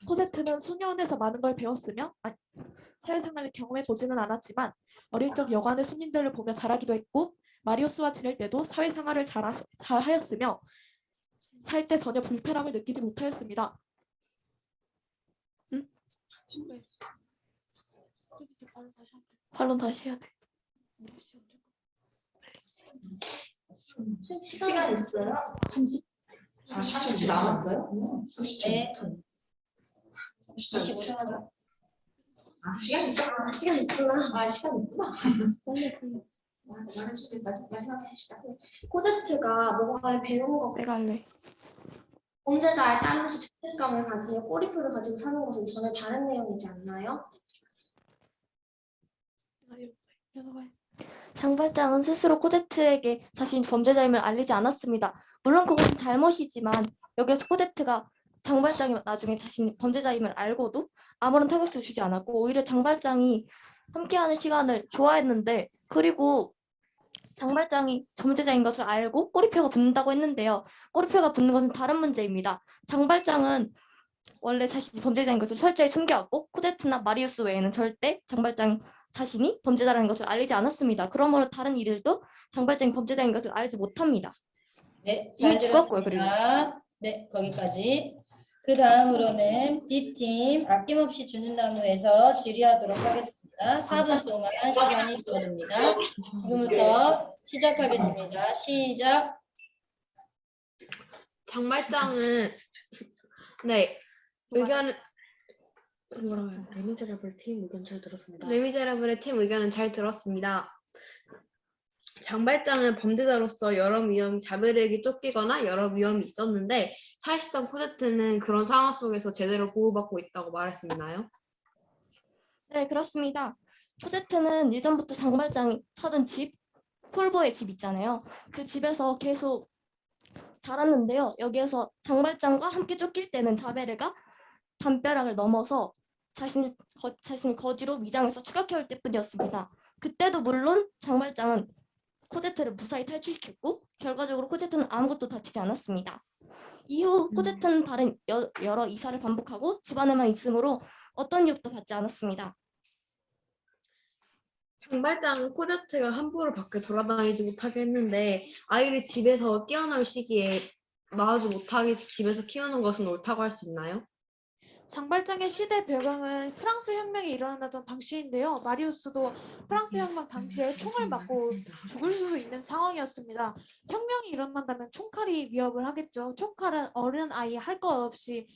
코제트는 소년원에서 많은 걸 배웠으며 사회생활을 경험해 보지는 않았지만 어릴 적 여관의 손님들을 보며 자라기도 했고 마리우스와 지낼 때도 사회생활을 잘하였으며 살 때 전혀 불편함을 느끼지 못하였습니다. 반론 다시 해야 돼. 시간 있어요? 30분 남았어요? 네. 25초. 시간 있어? 시간 있구나. 시간 있구나. 코제트가 뭔가를 배운 것 내가 할래. 범죄자에 따르면서 죄책감을 가지고 꼬리표를 가지고 사는 것은 전혀 다른 내용이지 않나요? 장발장은 스스로 코데트에게 자신이 범죄자임을 알리지 않았습니다. 물론 그것은 잘못이지만 여기에서 코데트가 장발장이 나중에 자신이 범죄자임을 알고도 아무런 타격도 주지 않았고 오히려 장발장이 함께하는 시간을 좋아했는데 그리고 장발장이 범죄자인 것을 알고 꼬리표가 붙는다고 했는데요. 꼬리표가 붙는 것은 다른 문제입니다. 장발장은 원래 자신이 범죄자인 것을 철저히 숨겨왔고 코데트나 마리우스 외에는 절대 장발장이 자신이 범죄자라는 것을 알리지 않았습니다. 그러므로 다른 이들도 장발장이 범죄자인 것을 알지 못합니다. 네, 잘 이미 죽었고요. 들었습니다. 네, 거기까지. 그 다음으로는 D팀 아낌없이 주는 나무에서 질의하도록 하겠습니다. 4분 동안 시간이 주어집니다. 지금부터 시작하겠습니다. 시작. 장발장은 네 의견 레미제라블 팀 의견 잘 들었습니다. 레미제라블의 팀 의견은 잘 들었습니다. 장발장은 범죄자로서 여러 위험이 자베르에게 쫓기거나 여러 위험이 있었는데 사실상 코데트는 그런 상황 속에서 제대로 보호받고 있다고 말할 수 있나요? 네, 그렇습니다. 코데트는 예전부터 장발장이 사던 집, 폴보의 집 있잖아요. 그 집에서 계속 자랐는데요. 여기에서 장발장과 함께 쫓길 때는 자베르가 담벼락을 넘어서 자신을 거지로 위장해서 추격해올 때뿐이었습니다. 그때도 물론 장발장은 코제트를 무사히 탈출시켰고 결과적으로 코제트는 아무것도 다치지 않았습니다. 이후 코제트는 다른 여러 이사를 반복하고 집안에만 있으므로 어떤 유혹도 받지 않았습니다. 장발장은 코데트가 함부로 밖에 돌아다니지 못하게 했는데 아이를 집에서 뛰어놀 시기에 나오지 못하게 집에서 키우는 것은 옳다고 할 수 있나요? 장발장의 시대 배경은 프랑스 혁명이 일어나던 당시인데요. 마리우스도 프랑스 혁명 당시에 총을 맞고 죽을 수 있는 상황이었습니다. 혁명이 일어난다면 총칼이 위협을 하겠죠. 총칼은 어른 아이 할 것 없이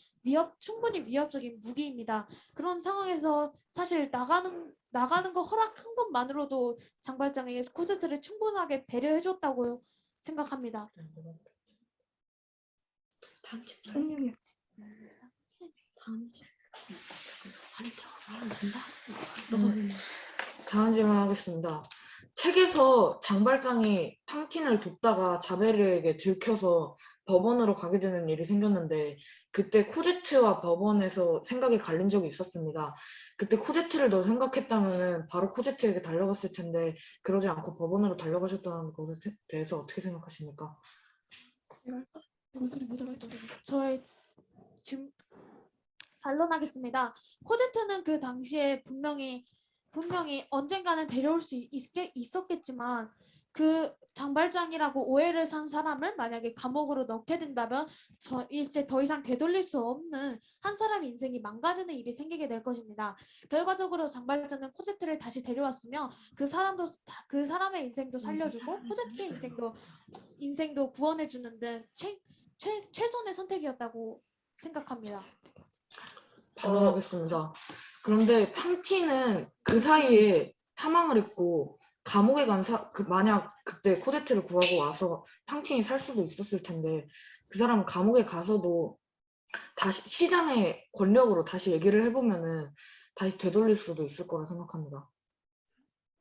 충분히 위협적인 무기입니다. 그런 상황에서 사실 나가는 거 허락한 것만으로도 장발장에게 코제트를 충분하게 배려해줬다고 생각합니다. 다음 질문 하겠습니다. 책에서 장발장이 탕틴을 돕다가 자베르에게 들켜서 법원으로 가게 되는 일이 생겼는데 그때 코제트와 법원에서 생각이 갈린 적이 있었습니다. 그때 코제트를 더 생각했다면 바로 코제트에게 달려갔을 텐데 그러지 않고 법원으로 달려가셨다는 것에 대해서 어떻게 생각하십니까? 저의 지금 반론하겠습니다. 코제트는 그 당시에 분명히 언젠가는 데려올 수 있었겠지만 그 장발장이라고 오해를 산 사람을 만약에 감옥으로 넣게 된다면 이제 더 이상 되돌릴 수 없는 한 사람의 인생이 망가지는 일이 생기게 될 것입니다. 결과적으로 장발장은 코제트를 다시 데려왔으며 그 사람의 인생도 살려주고 코제트의 인생도 구원해주는 등 최선의 선택이었다고 생각합니다. 반론하겠습니다. 그런데 팡티는 그 사이에 사망을 했고 감옥에 간 만약 그때 코제트를 구하고 와서 팡틴이 살 수도 있었을 텐데 그 사람은 감옥에 가서도 다시 시장의 권력으로 다시 얘기를 해보면은 다시 되돌릴 수도 있을 거라 생각합니다.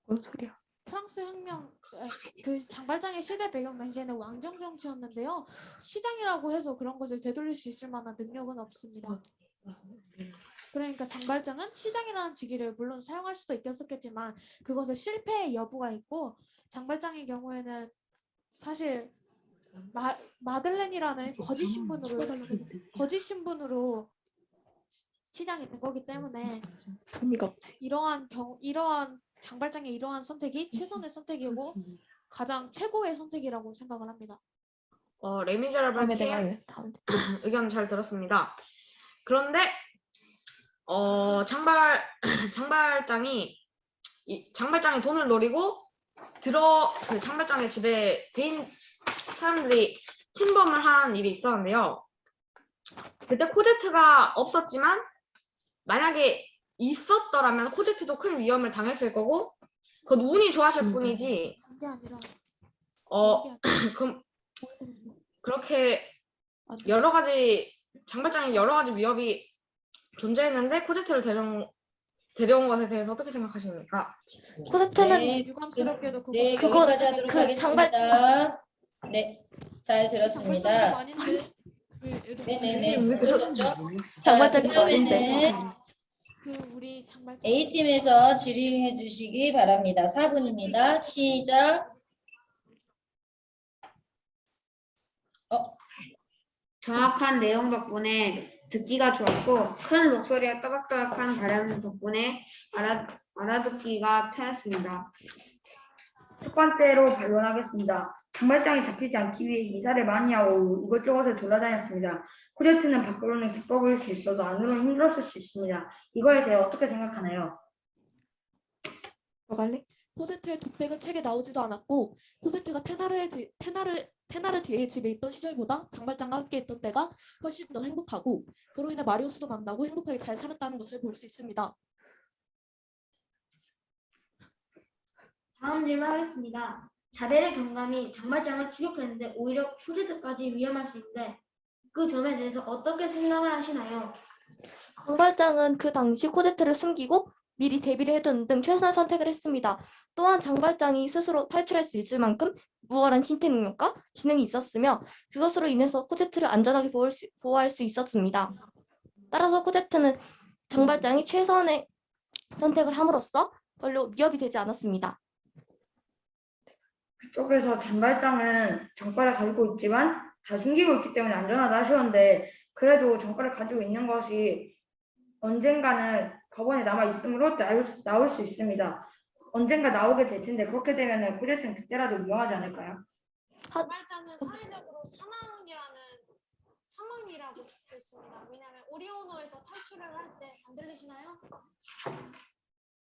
뭔 소리야? 프랑스 혁명 그 장발장의 시대 배경 당시에는 왕정 정치였는데요. 시장이라고 해서 그런 것을 되돌릴 수 있을 만한 능력은 없습니다. 그러니까 장발장은 시장이라는 직위를 물론 사용할 수도 있었겠지만 그것의 실패의 여부가 있고 장발장의 경우에는 사실 마들렌이라는 거짓 신분으로 시장이 된 거기 때문에 의미가 없지. 이러한 장발장의 이러한 선택이 최선의 선택이고 가장 최고의 선택이라고 생각을 합니다. 레미제라블 팀 의견 잘 들었습니다. 그런데 장발장이 돈을 노리고 그 장발장의 집에 사람들이 침범을 한 일이 있었는데요. 그때 코제트가 없었지만 만약에 있었더라면 코제트도 큰 위험을 당했을 거고 그건 운이 좋았을 뿐이지 그게 아니라 그렇게 장발장이 여러 가지 위협이 존재했는데 코제트를 데려온 것에 대해서 어떻게 생각하십니까? 코제트는 유감스럽게도 여기까지 하도록 하겠습니다. 네, 잘 들었습니다. 네네네. 그렇죠? 자, 그다음에는 우리 장발장 A팀에서 질의해 주시기 바랍니다. 4분입니다. 시작. 정확한 내용 덕분에 듣기가 좋았고 큰 목소리와 또박또박한 발음 덕분에 알아듣기가 편했습니다. 첫 번째로 반론하겠습니다. 장발장이 잡히지 않기 위해 이사를 많이 하고 이것저것을 돌아다녔습니다. 코제트는 밖으로는 기뻐 보일 수 있어도 안으로는 힘들었을 수 있습니다. 이거에 대해 어떻게 생각하나요? 코제트의 독백은 책에 나오지도 않았고 코제트가 테나르디에의 집에 있던 시절보다 장발장과 함께 있던 때가 훨씬 더 행복하고 그로 인해 마리오스도 만나고 행복하게 잘 살았다는 것을 볼 수 있습니다. 다음 질문하겠습니다. 자베르 경감이 장발장을 추격했는데 오히려 코제트까지 위험할 수 있는데 그 점에 대해서 어떻게 생각을 하시나요? 장발장은 그 당시 코제트를 숨기고 미리 대비를 해둔 등 최선의 선택을 했습니다. 또한 장발장이 스스로 탈출할 수 있을 만큼 우월한 신체 능력과 지능이 있었으며 그것으로 인해서 코제트를 안전하게 보호할 수 있었습니다. 따라서 코제트는 장발장이 최선의 선택을 함으로써 별로 위협이 되지 않았습니다. 그쪽에서 장발장은 정가를 가지고 있지만 다 숨기고 있기 때문에 안전하다 하셨는데 그래도 정가를 가지고 있는 것이 언젠가는 법원에 남아 있으므로 나올 수 있습니다. 언젠가 나오게 될 텐데 그렇게 되면 코제트는 그때라도 위험하지 않을까요? 장발장은 사회적으로 사망이라고 적혀 있습니다. 왜냐하면 오리오노에서 탈출을 할 때 안 들리시나요?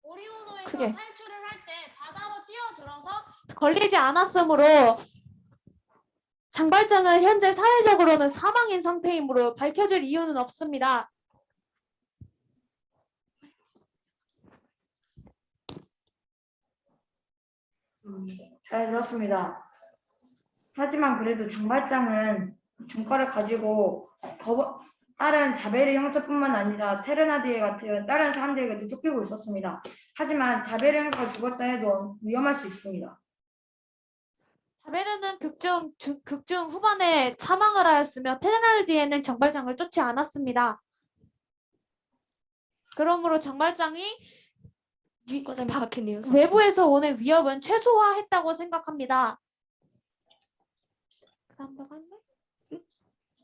오리오노에서 탈출을 할 때 바다로 뛰어들어서 걸리지 않았으므로 장발장은 현재 사회적으로는 사망인 상태이므로 밝혀질 이유는 없습니다. 잘 들었습니다. 하지만 그래도 장발장은 정가를 가지고 다른 자베르 형사뿐만 아니라 테르나디에 같은 다른 사람들에게도 쫓기고 있었습니다. 하지만 자베르 형사가 죽었다 해도 위험할 수 있습니다. 자베르는 극중 후반에 사망을 하였으며 테르나디에는 장발장을 쫓지 않았습니다. 그러므로 장발장이 외부에서 오는 위협은 최소화했다고 생각합니다.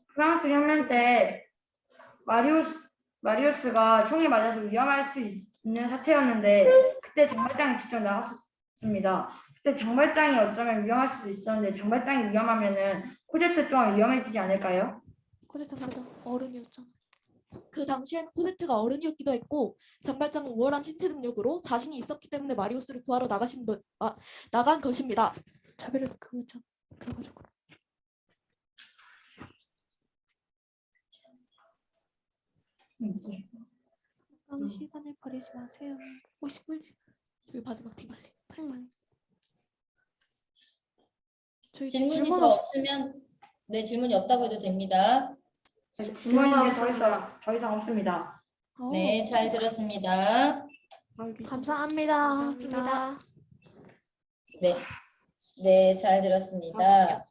프랑스 혁명 때 마리우스가 총에 맞아서 위험할 수 있는 사태였는데 그때 장발장이 직접 나왔습니다. 그때 근데 장발장이 어쩌면 위험할 수도 있었는데 장발장이 위험하면은 코제트 또한 위험해지지 않을까요? 코제트 그래도 어른이었잖아. 그 당시에는 코제트가 어른이었기도 했고 장발장은 우월한 신체 능력으로 자신이 있었기 때문에 마리우스를 구하러 나간 것입니다. 자비를 그거 있잖아. 그래가지고. 아무 시간을 버리지 마세요. 50분 저희 마지막 팀까지. 저희 질문이 더 없으면 네, 질문이 없다고 해도 됩니다. 질문이 이제 더 이상 없습니다. 네, 잘 들었습니다. 감사합니다. 감사합니다. 네, 네, 잘 들었습니다.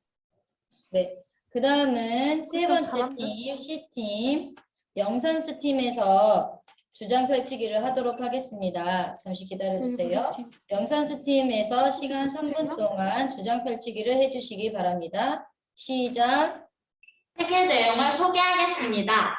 네, 그 다음은 세 번째 팀, C팀, 영선스 팀에서 주장 펼치기를 하도록 하겠습니다. 잠시 기다려주세요. 영선스 팀에서 시간 3분 동안 주장 펼치기를 해주시기 바랍니다. 시작. 책의 내용을 소개하겠습니다.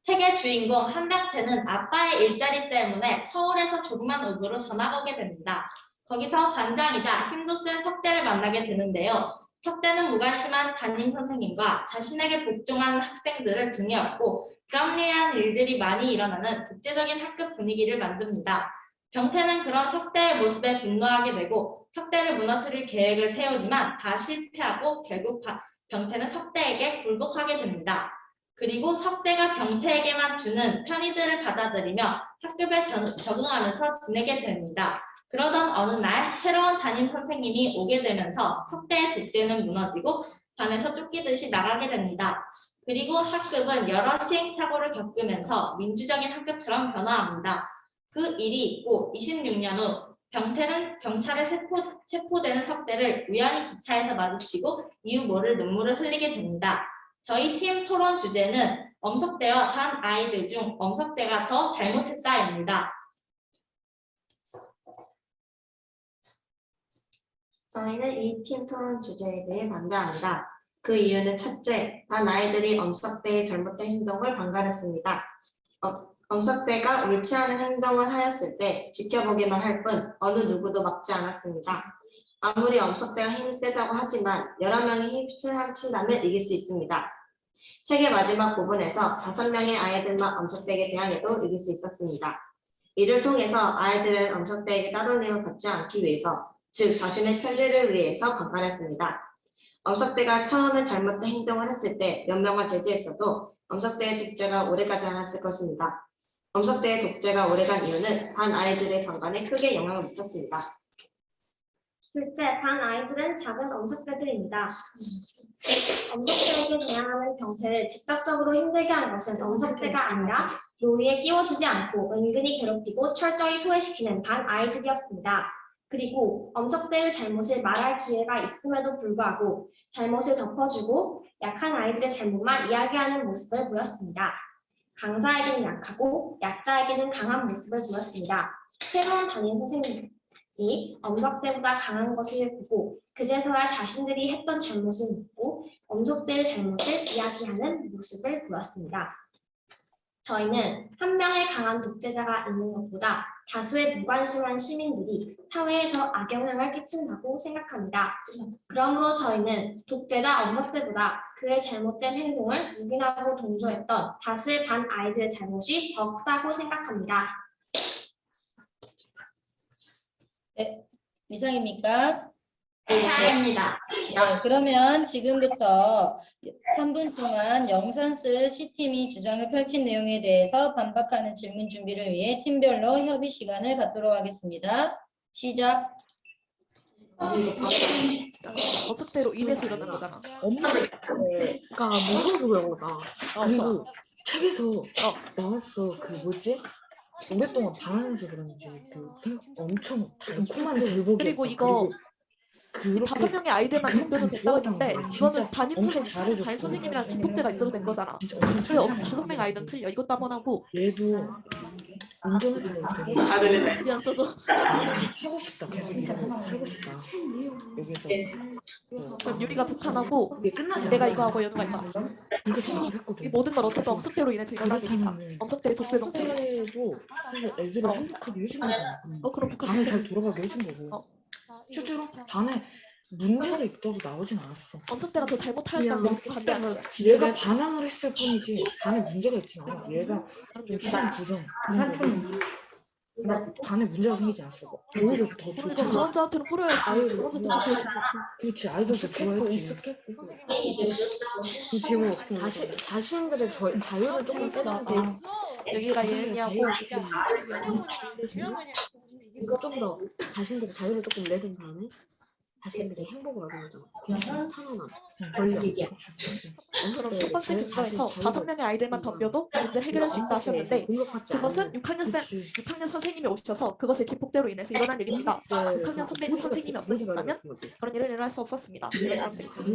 책의 주인공 한병태는 아빠의 일자리 때문에 서울에서 조그만 읍으로 전학 오게 됩니다. 거기서 반장이자 힘도 센 석대를 만나게 되는데요. 석대는 무관심한 담임 선생님과 자신에게 복종하는 학생들을 등에 업고 불합리한 일들이 많이 일어나는 국제적인 학급 분위기를 만듭니다. 병태는 그런 석대의 모습에 분노하게 되고 석대를 무너뜨릴 계획을 세우지만 다 실패하고 결국 병태는 석대에게 굴복하게 됩니다. 그리고 석대가 병태에게만 주는 편의들을 받아들이며 학급에 적응하면서 지내게 됩니다. 그러던 어느 날 새로운 담임 선생님이 오게 되면서 석대의 독재는 무너지고 반에서 쫓기듯이 나가게 됩니다. 그리고 학급은 여러 시행착오를 겪으면서 민주적인 학급처럼 변화합니다. 그 일이 있고 26년 후 병태는 경찰에 체포되는 석대를 우연히 기차에서 마주치고 이유 모를 눈물을 흘리게 됩니다. 저희 팀 토론 주제는 엄석대와 반 아이들 중 엄석대가 더 잘못했다입니다. 저희는 이 팀 토론 주제에 대해 반대합니다. 그 이유는 첫째, 반 아이들이 엄석대의 잘못된 행동을 방관했습니다. 엄석대가 옳지 않은 행동을 하였을 때 지켜보기만 할 뿐 어느 누구도 막지 않았습니다. 아무리 엄석대가 힘이 세다고 하지만 여러 명이 힘을 합친다면 이길 수 있습니다. 책의 마지막 부분에서 5명의 아이들만 엄석대에게 대항해도 이길 수 있었습니다. 이를 통해서 아이들은 엄석대에게 따돌림을 받지 않기 위해서, 즉 자신의 편리를 위해서 방관했습니다. 엄석대가 처음엔 잘못된 행동을 했을 때 몇 명을 제지했어도 엄석대의 독재가 오래가지 않았을 것입니다. 엄석대의 독재가 오래간 이유는 반 아이들의 방관에 크게 영향을 미쳤습니다. 둘째, 반 아이들은 작은 엄석대들입니다. 엄석대에게 대항하는 병태를 직접적으로 힘들게 한 것은 엄석대가 아니라 놀이에 끼워주지 않고 은근히 괴롭히고 철저히 소외시키는 반 아이들이었습니다. 그리고 엄석대의 잘못을 말할 기회가 있음에도 불구하고 잘못을 덮어주고 약한 아이들의 잘못만 이야기하는 모습을 보였습니다. 강자에게는 약하고 약자에게는 강한 모습을 보였습니다. 새로운 담임 선생님이 엄석대보다 강한 것을 보고 그제서야 자신들이 했던 잘못을 묻고 엄석대의 잘못을 이야기하는 모습을 보였습니다. 저희는 한 명의 강한 독재자가 있는 것보다 다수의 무관심한 시민들이 사회에 더 악영향을 끼친다고 생각합니다. 그러므로 저희는 독재자 엄석대보다 그의 잘못된 행동을 묵인하고 동조했던 다수의 반 아이들의 잘못이 더 크다고 생각합니다. 네, 이상입니까? 네, 이상입니다. 네, 그러면 지금부터 3분 동안 영선스 C팀이 주장을 펼친 내용에 대해서 반박하는 질문 준비를 위해 팀별로 협의 시간을 갖도록 하겠습니다. 시작. 엄석대로 인해서 일어난 거잖아. 엄마가 무서워서 그런 거다. 그리고 책에서 나왔어. 그 뭐지? 오랫동안 방황해서 그런지 엄청 달콤한 불복이. 그리고 이거 그 5명의 아이들만 덤벼도 된다고 했는데 이거는 담임 선생님이랑 김복재가 있어도 된 거잖아. 그래서 5명의 아이들은 틀려. 이것도 한번 하고 얘도 인정했어. 안 써줘. 하고 싶다. 계속 살고 싶다. 여기서 그럼 유리가 북한하고 내가 이거 하고 연우가 이거 하자. 이 모든 걸 어쨌든 엄석대로 인해서 일어난 일이다. 엄석대의 독재 정책. 사실 애들을 행복하게 해준 거잖아. 그럼 북한 방에 잘 돌아가게 해준 거고. 실제로 반에 문제가 있다고 나오진 않았어. 엄석대가 더 잘못하였다는 건 반대하는 얘가 반항을 했을 뿐이지 반에 문제가 있진 않아. 얘가 좀 시험 부정 그런 거고 반에 문제가 생기지 않았어. 오히려 더 그러니까 좋지. 강원자한테는 뿌려야지. 강원자한테 보여주고. 그렇지 아이들도 좋아했지. 지금 자신들의 자유를 조금 빼주지. 여기가 예은이하고 좀 더 자신들의 자유를 조금 내준 다음에 자신들의 행복을 얻는 거잖아. 그냥 편안함, 권력. 그럼 첫 번째 근거에서 5명의 아이들만 덤벼도 문제를 해결할 수 있다 하셨는데 그것은 6학년 선생님이 오셔서 그것의 기폭대로 인해서 일어난 일입니다. 6학년 선생님이 없으셨다면 그런 일은 일어날 수 없었습니다. 근데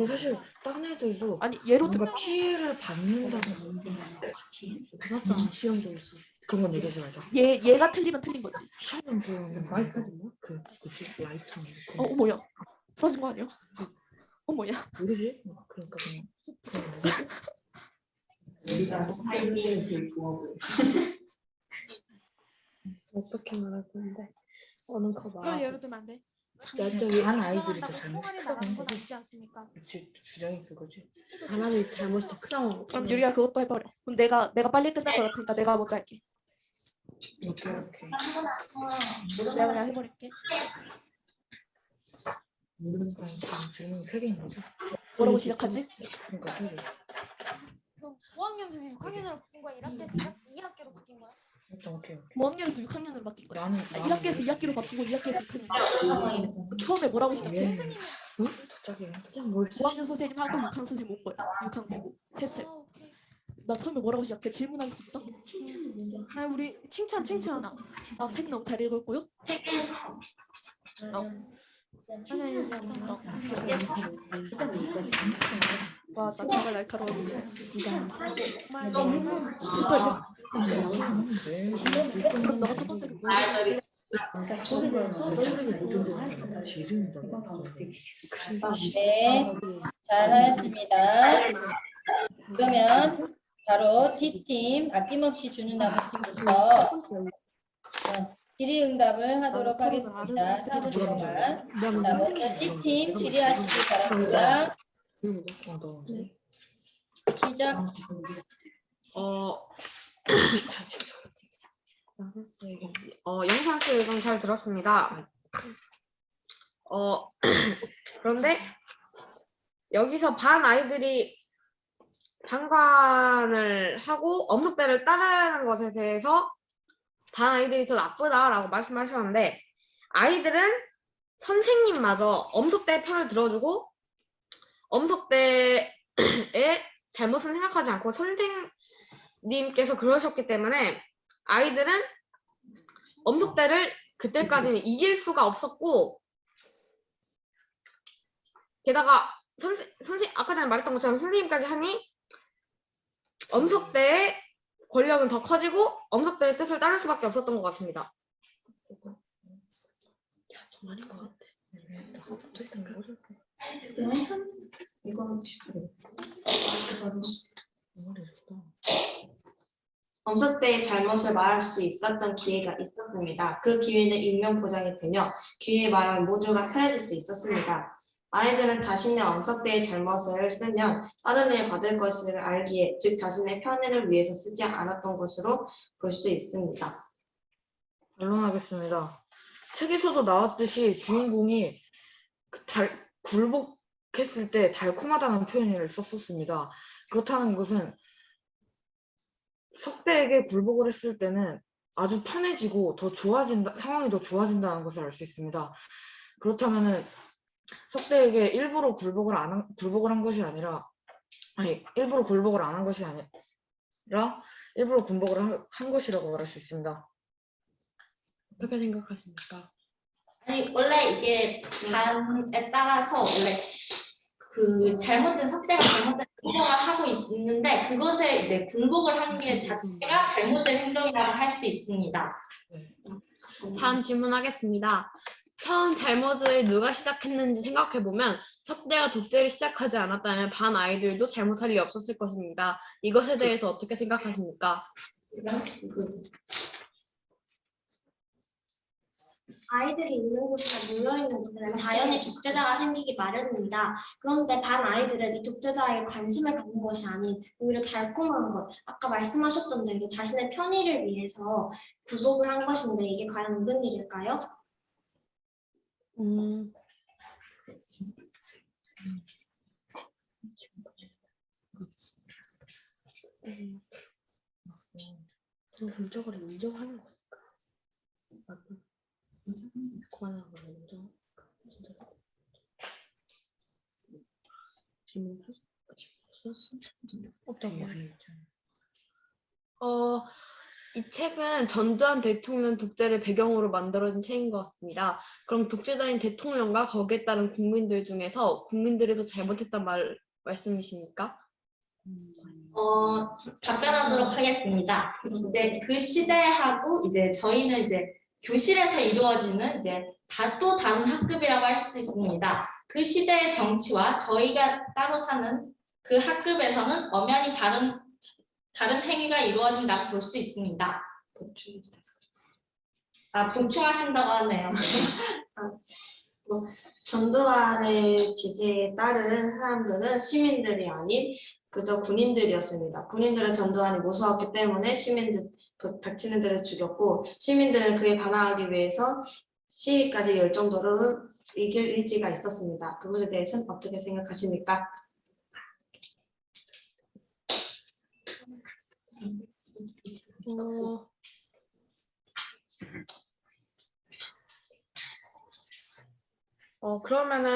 사실 딴 애들도 아니 예로 뭔가 피해를 받는다는 그렇잖아 시험장에서. 그런 건 얘기하지 말자. 얘가 틀리면 틀린 거지. 처음 그 마이크지 뭐? 그 뭐지? 라이터. 뭐야? 부러진 거 아니야? 뭐야? 모르지? 그러니까 어떻게 말할 건데? 어느 거 그걸 말. 예로 들면 안 돼. 반 아이들이 더 잘못했다는 건 거지. 아니지 않습니까? 그치 주장이 그거지. 하나님 잘못이 더 크다고. 그럼 유리가 그것도 해버려. 그럼 내가 빨리 끝날 것 같으니까 내가 먼저 할게. 오케이. 내가 그냥 해버릴게. 그러니까 지금 질문 3개 있는 거죠? 뭐라고 시작하지? 그러니까 3개. 그럼 5학년에서 6학년으로 바뀐 거야? 1학기에서 2학기로 바뀐 거야? 오케이. 5학년에서 6학년으로 바뀐 거야. 나는 1학기에서 2학기로 바뀌고 2학기에서 6학년. 처음에 뭐라고 시작해? 응? 갑자기 5학년 선생님하고 6학년 선생님 온 거야. 6학년 되고 셋을. 나 처음에 뭐라고 시작해? 질문하겠습니다. 우리 칭찬. 책 너무 잘 읽었고요. 맞아, 정말 날카로웠지. 진짜. 그럼 너가 첫 번째 그거. 네, 잘하였습니다. 그러면 바로 D팀 아낌없이 주는 나무팀부터 질의응답을 하도록 하겠습니다. 4분 동안. 자, 먼저 D팀 질의하시기 바랍니다. 시작. 영상 수업은 잘 들었습니다. 그런데 여기서 반 아이들이 방관을 하고 엄석대를 따르는 것에 대해서 반 아이들이 더 나쁘다라고 말씀하셨는데 아이들은 선생님마저 엄석대의 편을 들어주고 엄석대의 잘못은 생각하지 않고 선생님께서 그러셨기 때문에 아이들은 엄석대를 그때까지는 이길 수가 없었고 게다가 아까 전에 말했던 것처럼 선생님까지 하니 엄석대의 권력은 더 커지고 엄석대의 뜻을 따를 수밖에 없었던 것 같습니다. 좀 아닌 것 같아. 이거는 비슷해. 엄석대의 잘못을 말할 수 있었던 기회가 있었습니다. 그 기회는 인명 보장이 되며 기회에 말하면 모두가 편해질 수 있었습니다. 아이들은 자신의 엄석대의 잘못을 쓰면 다른 일을 받을 것을 알기에 즉 자신의 편의를 위해서 쓰지 않았던 것으로 볼 수 있습니다. 반론하겠습니다. 책에서도 나왔듯이 주인공이 굴복했을 때 달콤하다는 표현을 썼었습니다. 그렇다는 것은 석대에게 굴복을 했을 때는 아주 편해지고 상황이 더 좋아진다는 것을 알 수 있습니다. 그렇다면은 석대에게 일부러 굴복을 한 것이 아니라 일부러 굴복을 안 한 것이 아니라 일부러 굴복을 한 것이라고 말할 수 있습니다. 어떻게 생각하십니까? 아니 원래 이게 반에 따라서 원래 그 잘못된 석대가 잘못된 행동을 하고 있는데 그것에 이제 굴복을 하는 게 자체가 잘못된 행동이라고 할 수 있습니다. 다음 질문하겠습니다. 처음 잘못을 누가 시작했는지 생각해보면 석대가 독재를 시작하지 않았다면 반 아이들도 잘못할 리 없었을 것입니다. 이것에 대해서 어떻게 생각하십니까? 아이들이 있는 곳이나 모여있는 곳에는 자연의 독재자가 생기기 마련입니다. 그런데 반 아이들은 이 독재자에게 관심을 갖는 것이 아닌 오히려 달콤한 것, 아까 말씀하셨던 대로 자신의 편의를 위해서 굴복을 한 것인데 이게 과연 옳은 일일까요? 본적으로 인정하는 거니까. 그만한 걸 인정. 어떤 거? 이 책은 전두환 대통령 독재를 배경으로 만들어진 책인 것 같습니다. 그럼 독재자인 대통령과 거기에 따른 국민들 중에서 국민들이 더 잘못했단 말씀이십니까? 답변하도록 하겠습니다. 이제 그 시대하고 이제 저희는 이제 교실에서 이루어지는 이제 또 다른 학급이라고 할 수 있습니다. 그 시대의 정치와 저희가 따로 사는 그 학급에서는 엄연히 다른 행위가 이루어진다고 볼 수 있습니다. 봉충하신다고 하네요. 전두환의 지지에 따른 사람들은 시민들이 아닌 그저 군인들이었습니다. 군인들은 전두환이 무서웠기 때문에 닥치는 데를 죽였고, 시민들은 그에 반항하기 위해서 시위까지 열 정도로 이길 의지가 있었습니다. 그것에 대해서는 어떻게 생각하십니까? 그러면은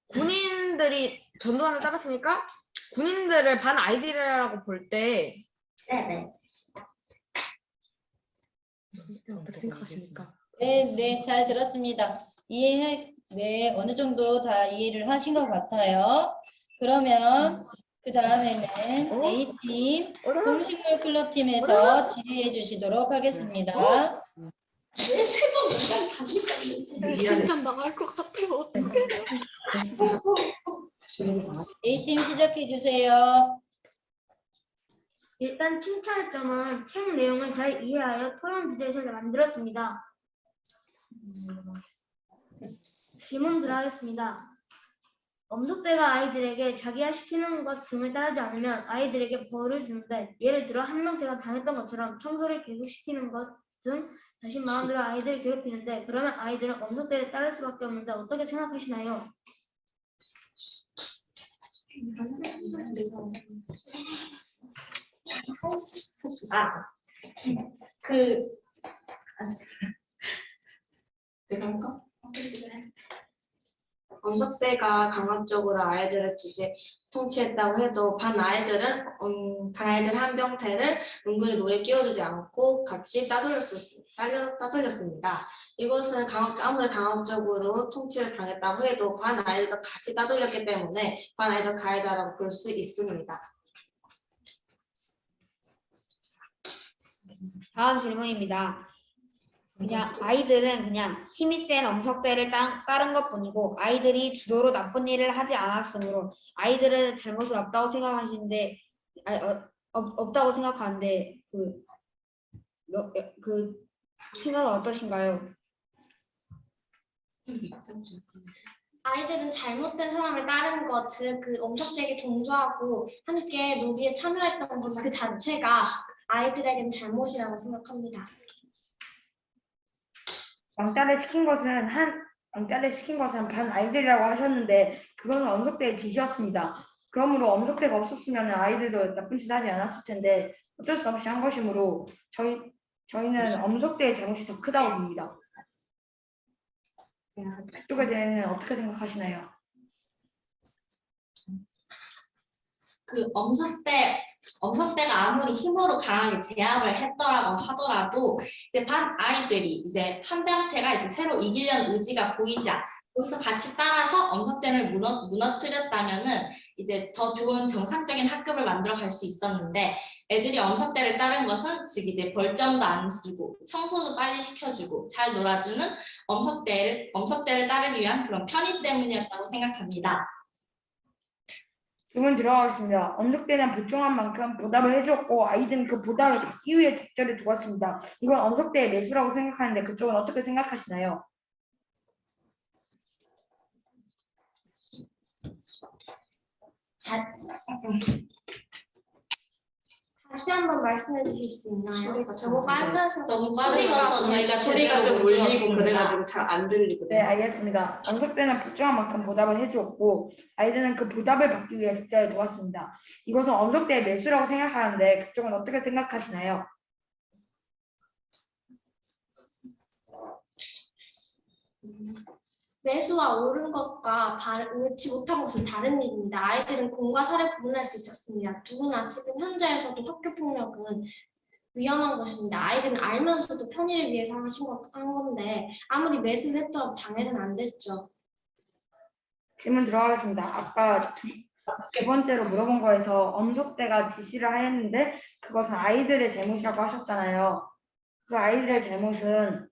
군인들이 전두환을 따랐으니까 군인들을 반 아이들이라고 볼 때 네네. 어떻게 생각하십니까? 네, 잘 들었습니다. 네, 어느 정도 다 이해를 하신 것 같아요. 그러면 그 다음에는 A팀 동식물 클럽팀에서 질의해 주시도록 하겠습니다. 왜 세 번 이상 진짜 나갈 것 같아요. A팀 시작해 주세요. 일단 칭찬할 점은 책 내용을 잘 이해하여 토론 주제를 잘 만들었습니다. 질문들 하겠습니다. 엄석대가 아이들에게 자기화시키는 것 등을 따르지 않으면 아이들에게 벌을 주는데, 예를 들어 한 명제가 당했던 것처럼 청소를 계속시키는 것 등 자신 마음대로 아이들을 괴롭히는데, 그러면 아이들은 엄석대를 따를 수밖에 없는데 어떻게 생각하시나요? 내가 할까? 엄석대가 강압적으로 아이들을 통치했다고 해도 반 아이들 한병태를 은근히 노래 끼워주지 않고 같이 따돌렸습니다. 이것은 아무리 강압적으로 통치를 당했다고 해도 반 아이들도 같이 따돌렸기 때문에 반 아이들 가해자라고 볼 수 있습니다. 다음 질문입니다. 아이들은 그냥 힘이 센 엄석대를 따른 것뿐이고 아이들이 주도로 나쁜 일을 하지 않았으므로 아이들은 잘못을 없다고 생각하는데 그 생각은 어떠신가요? 아이들은 잘못된 사람을 따르는 것, 즉 그 엄석대에게 동조하고 함께 놀이에 참여했던 것 그 자체가 아이들에게는 잘못이라고 생각합니다. 왕따를 시킨 것은 반 아이들이라고 하셨는데 그것은 엄석대의 지시였습니다. 그러므로 엄석대가 없었으면 아이들도 나쁜 짓 하지 않았을 텐데 어쩔 수 없이 한 것이므로 저희는 엄석대의 잘못이 더 크다고 봅니다. 그쪽에 대해서는 어떻게 생각하시나요? 그 엄석대가 아무리 힘으로 강하게 제압을 했더라고 하더라도 이제 반 아이들이 이제 한병태가 이제 새로 이기려는 의지가 보이자 거기서 같이 따라서 엄석대를 무너뜨렸다면은 이제 더 좋은 정상적인 학급을 만들어 갈 수 있었는데, 애들이 엄석대를 따른 것은 즉 이제 벌점도 안 주고 청소도 빨리 시켜주고 잘 놀아주는 엄석대를 따르기 위한 그런 편의 때문이었다고 생각합니다. 질문 들어가겠습니다. 엄석대는 보충한 만큼 보답을 해주었고 아이들은 그 보답을 받기 위해 득점을 두었습니다. 이건 엄석대의 매수라고 생각하는데 그쪽은 어떻게 생각하시나요? 다시 한번 말씀해 주실 수 있나요? 너무 빨라서 너무 빠르셔서 저희가 소리가 제대로 좀 못 울리고 들었습니다. 그래가지고 잘 안 들리거든요. 네, 알겠습니다. 엄석대는 보충한 만큼 보답을 해주었고 아이들은 그 보답을 받기 위해 득점을 두었습니다. 이것은 엄석대의 매수라고 생각하는데 그쪽은 어떻게 생각하시나요? 매수와 옳은 것과 옳지 못한 것은 다른 일입니다. 아이들은 공과 사를 구분할 수 있었습니다. 누구나 지금 현재에서도 학교 폭력은 위험한 것입니다. 아이들은 알면서도 편의를 위해서 한 건데 아무리 매수를 했더라도 당해서는 안 됐죠. 질문 들어가겠습니다. 아까 두 번째로 물어본 거에서 엄석대가 지시를 하였는데 그것은 아이들의 잘못이라고 하셨잖아요. 그 아이들의 잘못은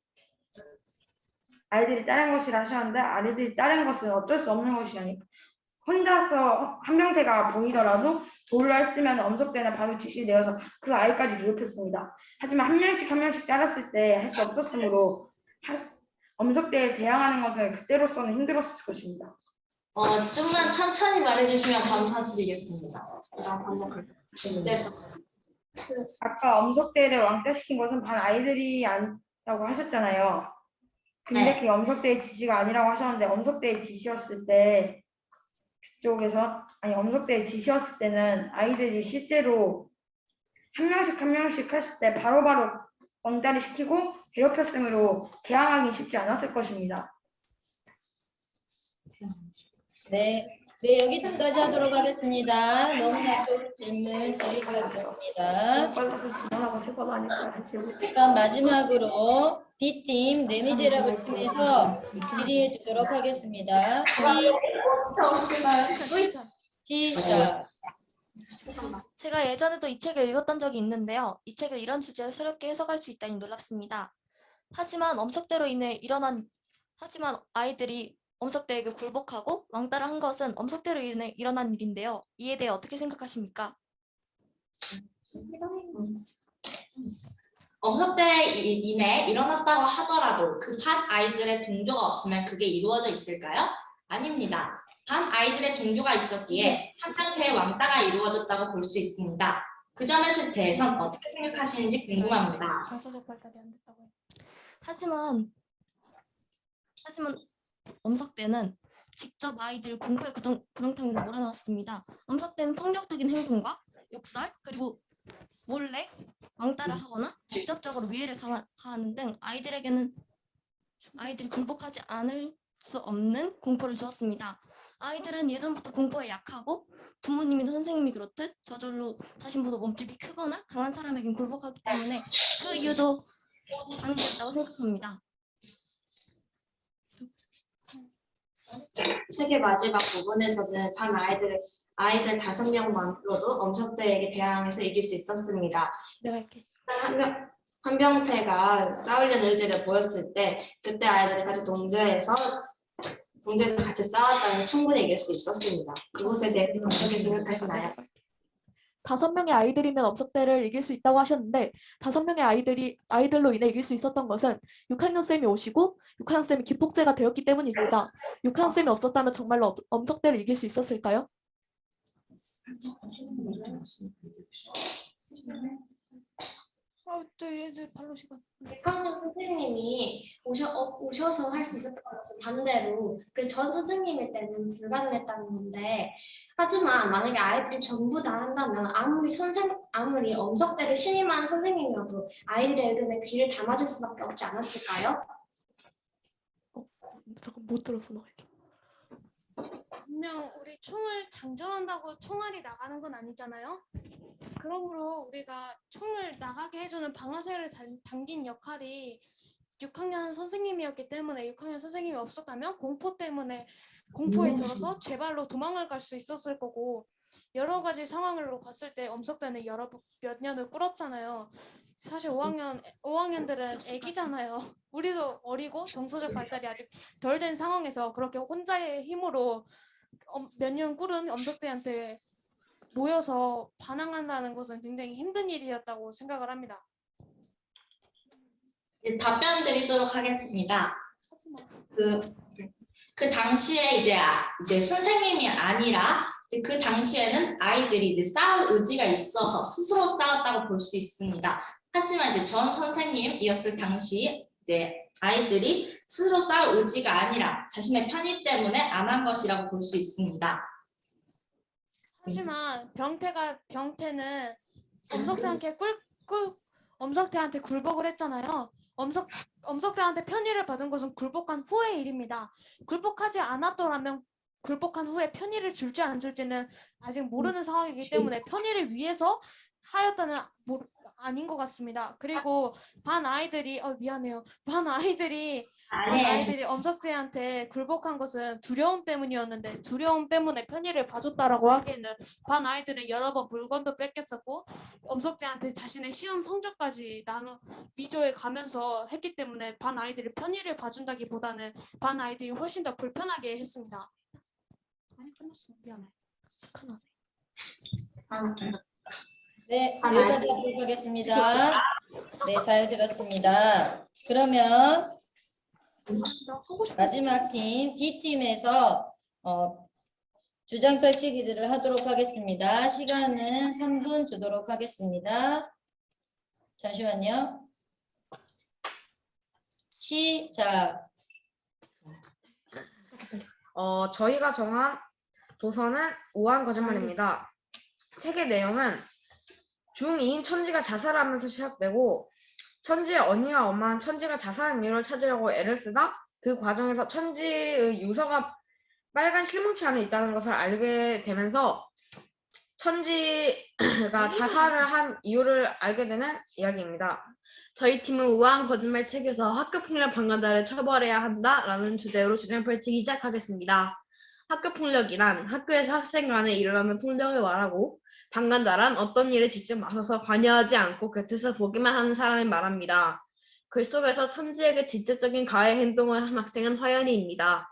아이들이 다른 것이라 하셨는데 아이들이 다른 것은 어쩔 수 없는 것이 아니고 혼자서 한 명태가 보이더라도 돌로 했으면 엄석대는 바로 지시 내어서 그 아이까지 괴롭혔습니다. 하지만 한 명씩 따랐을 때 할 수 없었으므로 엄석대에 대항하는 것은 그때로서는 힘들었을 것입니다. 좀만 천천히 말해주시면 감사드리겠습니다. 네. 아까 엄석대를 왕따시킨 것은 반 아이들이 아니라고 하셨잖아요. 근데 그게 엄석대의 지시가 아니라고 하셨는데 엄석대의 지시였을 때 그쪽에서 엄석대의 지시였을 때는 아이들이 실제로 한 명씩 했을 때 바로바로 왕따를 시키고 괴롭혔으므로 대항하기 쉽지 않았을 것입니다. 네, 여기까지 하도록 하겠습니다. 너무나 좋은 질문 질의주셨습니다. 그럼 마지막으로 B팀 레미제라블 팀에서 질의해 주도록 하겠습니다. 시작. 제가 예전에도 이 책을 읽었던 적이 있는데요. 이 책을 이런 주제로 새롭게 해석할 수 있다니 놀랍습니다. 하지만 아이들이 엄석대에게 굴복하고 왕따를 한 것은 엄석대로 인해 일어난 일인데요. 이에 대해 어떻게 생각하십니까? 엄석대 인해 일어났다고 하더라도 그 반 아이들의 동조가 없으면 그게 이루어져 있을까요? 아닙니다. 반 아이들의 동조가 있었기에 한 명태의 왕따가 이루어졌다고 볼 수 있습니다. 그 점에 대해선 어떻게 생각하시는지 궁금합니다. 정서적 발달이 안 됐다고요. 하지만 엄석대는 직접 아이들을 공포의 구렁텅이로 몰아넣었습니다. 엄석대는 폭력적인 행동과 욕설 그리고 몰래 왕따를 하거나 직접적으로 위해를 가하는 등 아이들이 굴복하지 않을 수 없는 공포를 주었습니다. 아이들은 예전부터 공포에 약하고 부모님이나 선생님이 그렇듯 저절로 자신보다 몸집이 크거나 강한 사람에겐 굴복하기 때문에 그 이유도 관계였다고 생각합니다. 책의 마지막 부분에서는 반 아이들 5명만으로도 엄석대에게 대항해서 이길 수 있었습니다. 내가 할게. 한병태가 싸우려는 의지를 보였을 때 그때 아이들이 같이 동조해서 같이 싸웠다면 충분히 이길 수 있었습니다. 그것에 대해 어떻게 생각하시나요? 5명의 아이들이면 엄석대를 이길 수 있다고 하셨는데 5명의 아이들로 인해 이길 수 있었던 것은 6학년 쌤이 오시고 6학년 쌤이 기폭제가 되었기 때문입니다. 6학년 쌤이 없었다면 정말로 엄석대를 이길 수 있었을까요? 얘들 발로 시간. 6학년 선생님이 오셔서 할 수 있었던 것은 반대로 그 전 선생님일 때는 불가능했다는 건데, 하지만 만약에 아이들이 전부 다 한다면 아무리 엄석대를 신임하는 선생님이라도 아이들의 의견에 귀를 담아줄 수밖에 없지 않았을까요? 잠깐 못 들었어 너. 분명 우리 총을 장전한다고 총알이 나가는 건 아니잖아요. 그러므로 우리가 총을 나가게 해주는 방아쇠를 당긴 역할이 6학년 선생님이었기 때문에 6학년 선생님이 없었다면 공포 때문에 공포에 절어서 제 발로 도망을 갈 수 있었을 거고, 여러 가지 상황으로 봤을 때 엄석대는 몇 년을 꿇었잖아요. 사실 5학년들은 애기잖아요. 우리도 어리고 정서적 발달이 아직 덜 된 상황에서 그렇게 혼자의 힘으로 몇 년 꿇은 엄석대한테 모여서 반항한다는 것은 굉장히 힘든 일이었다고 생각을 합니다. 이제 답변 드리도록 하겠습니다. 그 당시에 이제 선생님이 아니라 이제 그 당시에는 아이들이 이제 싸울 의지가 있어서 스스로 싸웠다고 볼 수 있습니다. 하지만 이제 전 선생님이었을 당시 이제 아이들이 스스로 싸울 의지가 아니라 자신의 편의 때문에 안 한 것이라고 볼 수 있습니다. 하지만 병태는 엄석태한테 굴복을 했잖아요. 엄석태한테 편의를 받은 것은 굴복한 후의 일입니다. 굴복하지 않았더라면 굴복한 후에 편의를 줄지 안 줄지는 아직 모르는 상황이기 때문에 편의를 위해서 하였다는 아닌 것 같습니다. 그리고 반 아이들이 엄석태한테 굴복한 것은 두려움 때문이었는데 두려움 때문에 편의를 봐줬다라고 하기에는 반 아이들은 여러 번 물건도 뺏겼었고 엄석태한테 자신의 시험 성적까지 위조해 가면서 했기 때문에 반 아이들이 편의를 봐준다기보다는 반 아이들이 훨씬 더 불편하게 했습니다. 아니 끝났어. 미안해. 네, 여기까지 하도록 하겠습니다. 네, 잘 들었습니다. 그러면 마지막 팀 D팀에서 주장 펼치기들을 하도록 하겠습니다. 시간은 3분 주도록 하겠습니다. 잠시만요. 시작. 저희가 정한 도서는 우아한 거짓말입니다. 책의 내용은 중2인 천지가 자살하면서 시작되고 천지의 언니와 엄마는 천지가 자살한 이유를 찾으려고 애를 쓰다 그 과정에서 천지의 유서가 빨간 실뭉치 안에 있다는 것을 알게 되면서 천지가 자살을 한 이유를 알게 되는 이야기입니다. 저희 팀은 우아한 거짓말 책에서 학교폭력 방관자를 처벌해야 한다라는 주제로 주장 펼치기 시작하겠습니다. 학교폭력이란 학교에서 학생 간에 일어나는 폭력을 말하고 방관자란 어떤 일에 직접 나서서 관여하지 않고 곁에서 보기만 하는 사람을 말합니다. 글 속에서 천지에게 직접적인 가해 행동을 한 학생은 화연이입니다.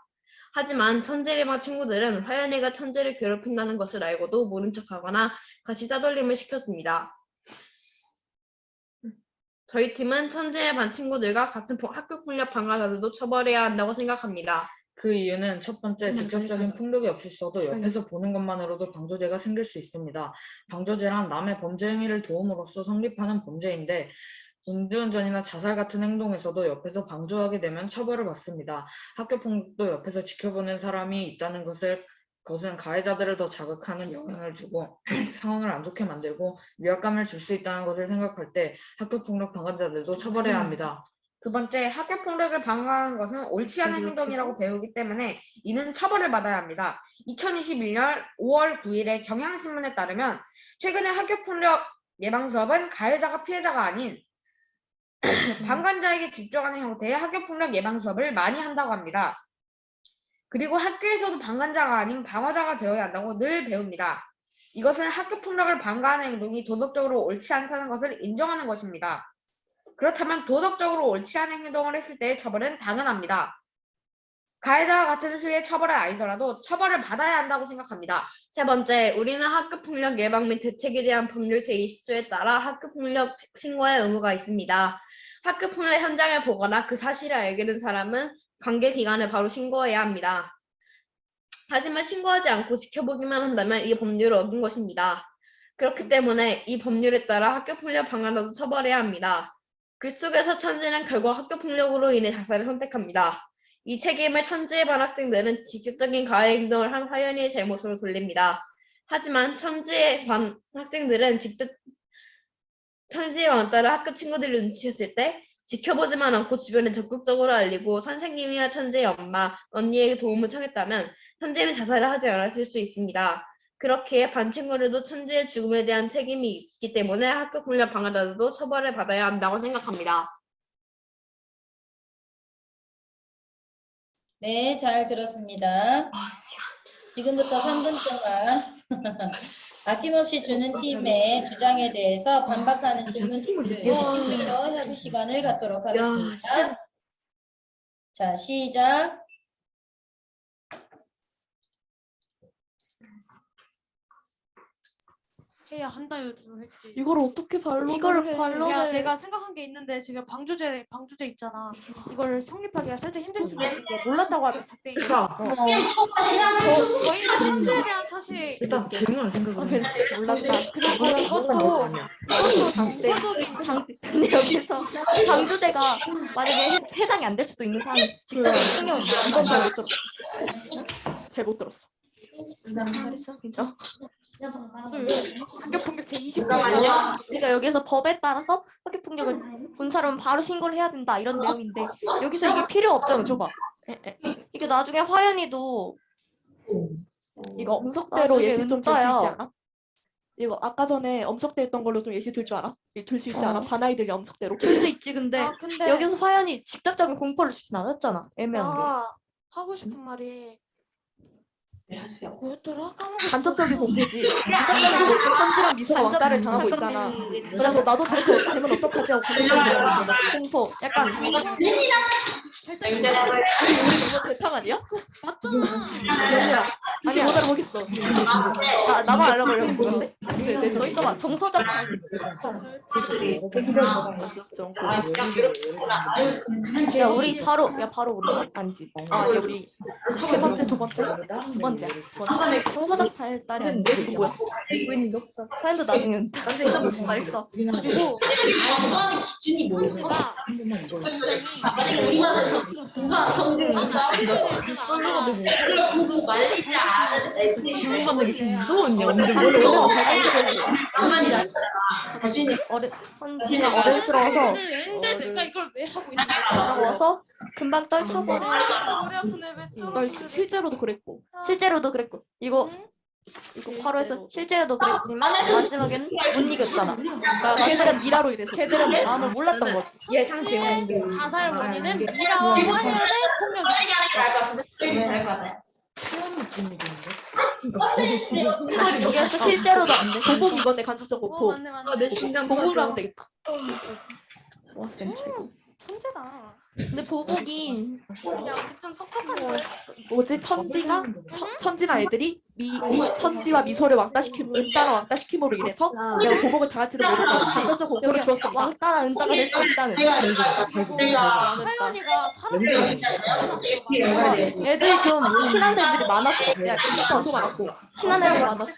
하지만 천재의 반 친구들은 화연이가 천재를 괴롭힌다는 것을 알고도 모른 척하거나 같이 따돌림을 시켰습니다. 저희 팀은 천재의 반 친구들과 같은 학교폭력 방관자들도 처벌해야 한다고 생각합니다. 그 이유는 첫 번째, 직접적인 폭력이 없었어도 옆에서 보는 것만으로도 방조제가 생길 수 있습니다. 방조제란 남의 범죄 행위를 도움으로써 성립하는 범죄인데 음주운전이나 자살 같은 행동에서도 옆에서 방조하게 되면 처벌을 받습니다. 학교폭력도 옆에서 지켜보는 사람이 있다는 그것은 가해자들을 더 자극하는 영향을 주고 상황을 안 좋게 만들고 위압감을 줄 수 있다는 것을 생각할 때 학교폭력 방관자들도 처벌해야 합니다. 두 번째, 학교폭력을 방어하는 것은 옳지 않은 행동이라고 배우기 때문에 이는 처벌을 받아야 합니다. 2021년 5월 9일에 경향신문에 따르면 최근에 학교폭력 예방 수업은 가해자가 피해자가 아닌 방관자에게 집중하는 형태의 학교폭력 예방 수업을 많이 한다고 합니다. 그리고 학교에서도 방관자가 아닌 방어자가 되어야 한다고 늘 배웁니다. 이것은 학교폭력을 방어하는 행동이 도덕적으로 옳지 않다는 것을 인정하는 것입니다. 그렇다면 도덕적으로 옳지 않은 행동을 했을 때의 처벌은 당연합니다. 가해자와 같은 수의 처벌은 아니더라도 처벌을 받아야 한다고 생각합니다. 세 번째, 우리는 학교폭력 예방 및 대책에 대한 법률 제20조에 따라 학교폭력 신고의 의무가 있습니다. 학교폭력 현장을 보거나 그 사실을 알게 된 사람은 관계기관에 바로 신고해야 합니다. 하지만 신고하지 않고 지켜보기만 한다면 이 법률을 어긴 것입니다. 그렇기 때문에 이 법률에 따라 학교폭력 방관자도 처벌해야 합니다. 글 속에서 천지는 결국 학교폭력으로 인해 자살을 선택합니다. 이 책임을 천지의 반 학생들은 직접적인 가해 행동을 한 화연이의 잘못으로 돌립니다. 하지만 천지의 반 학생들은 직접 천지의 왕따를 학교 친구들이 눈치챘을 때 지켜보지만 않고 주변에 적극적으로 알리고 선생님이나 천지의 엄마, 언니에게 도움을 청했다면 천지는 자살을 하지 않았을 수 있습니다. 그렇게 반 친구들도 천지의 죽음에 대한 책임이 있기 때문에 학교 폭력 방관자들도 처벌을 받아야 한다고 생각합니다. 네, 잘 들었습니다. 지금부터 3분 동안 아낌없이 주는 팀의 주장에 대해서 반박하는 질문 준비를 위해 팀별로 협의 시간을 갖도록 하겠습니다. 자, 시작. 해야 한다고 했지. 이걸 어떻게 이걸 해? 야, 내가 생각한 게 있는데 지금 방주제 있잖아. 이걸 성립하기가 살짝 힘들 수도 있는 게 몰랐다고 하면 작대기. 저희는 천재에 대한 사실 일단 질문을 생각해. 몰랐다. 그리고 이것도 정서적인 근데 여기서 방주대가 만약에 해당이 안 될 수도 있는 상황이 직접 폭력 이건 잘못 들었어. 잘못 들었어. 잘했어, 괜찮아. 학교 폭력 제 20조에 그러니까 여기서 법에 따라서 학교 폭력을 본 사람은 바로 신고를 해야 된다 이런 내용인데 여기서 이게 필요 없잖아. 줘봐. 이게 나중에 화연이도 이거 엄석대로 나중에 예시 좀 들 수 있지 은따야. 않아? 이거 아까 전에 엄석대 했던 걸로 좀 예시 들 줄 알아? 들 수 있지 않아? 반아이들이 엄석대로. 들 수 있지. 근데 근데 여기서 화연이 직접적인 공포를 주진 않았잖아. 애매한 게. 나 하고 싶은 말이 뭐였더라? 까먹었어. 간접적인 공포지. 간접적인 공포. 선지랑 미소가 왕따를 당하고 있잖아. 그래서 나도 저렇게 되면 어떡하지 하고 간접적인 공포. 약간 우리 이거 재탕 아니야? 맞잖아. 연우야. 다시 못 알아보겠어. 나만 알아보려고 그러는데. 네, 저 있어봐. 정서적 야 우리 바로 우리 아니지. 아니야 우리 세 번째 두 번째 두 번째야. 정서적 발달이 안 돼. 뭐야? 사연도 나중에 무슨 말 있어. 그리고 선지가 질문 받는 게 무서웠냐? 선지가 어른스러워서 근데 내가 이걸 왜 하고 있는 거지? 어려워서 금방 떨쳐버려. 진짜 머리 아프네. 왜 실제로도 그랬고. 실제로도 그랬고 이거 바로 해서 실제로도 그랬지만 마지막에는 못 이겼잖아. 그러니까 걔들은 미라로 인해서 걔들은 마음을 몰랐던 거지. 예상 제목인데 자살 원인은 미라와 화연의 폭력이다. 여기서 실제로도 안 돼. 보복 이건데 간접적 공포. 맞네 맞네. 내 심장 보복으로 하면 되겠다. 와 쌤 최고. 천재다. 근데 보복이 야 우리 좀 똑똑한데. 뭐지 천지나 애들이 천지와 미소를 은따라 왕따시킴으로 인해서 내가 보복을 당할지도 모르고 간접적 공포를 주었습니다. 왕따나 은따가 될 수 있다는. 화연이가 사람들을 살아났어. 애들 좀 친한 애들이 많았어. 야 저도 많았고 친한 애들 많았어.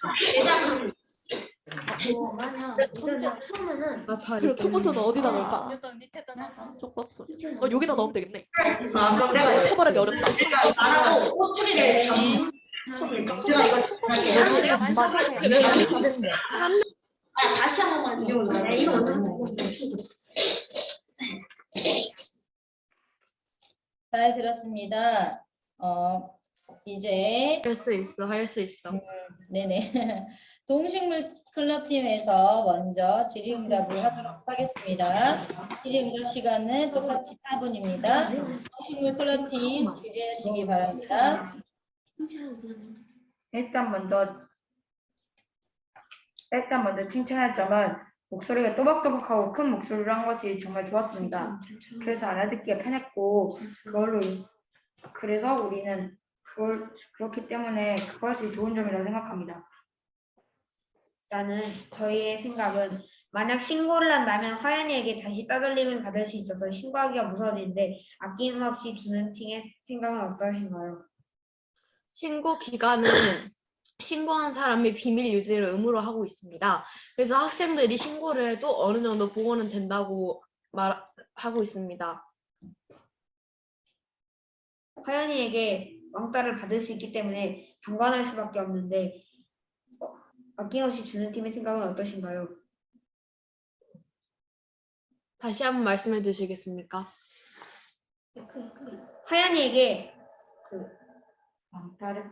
천재 처음에는 그리고 초보초는 어디다 넣을까? 일단 밑에다 놔. 쪽밥소. 여기다 넣으면 되겠네. 그래. 처벌하기 어렵다. 다시 한 번만 이거 잘 들었습니다. 이제 할 수 있어. 네네. 동식물 클럽팀에서 먼저 질의응답을 하도록 하겠습니다. 질의응답 시간은 똑같이 4분입니다. 동식물 클럽팀 질의하시기 바랍니다. 일단 먼저 칭찬할 점은 목소리가 또박또박하고 큰 목소리로 한 것이 정말 좋았습니다. 그래서 알아듣기가 편했고 그래서 우리는 그렇기 때문에 그것이 좋은 점이라고 생각합니다. 저희의 생각은 만약 신고를 한다면 화연이에게 다시 따돌림을 받을 수 있어서 신고하기가 무서워지는데 아낌없이 주는 팀의 생각은 어떠신가요? 신고 기간은 신고한 사람이 비밀 유지를 의무로 하고 있습니다. 그래서 학생들이 신고를 해도 어느 정도 보고는 된다고 말하고 있습니다. 화연이에게 왕따를 받을 수 있기 때문에 방관할 수밖에 없는데 아낌없이 주는 팀의 생각은 어떠신가요? 다시 한번 말씀해 주시겠습니까? 화연이에게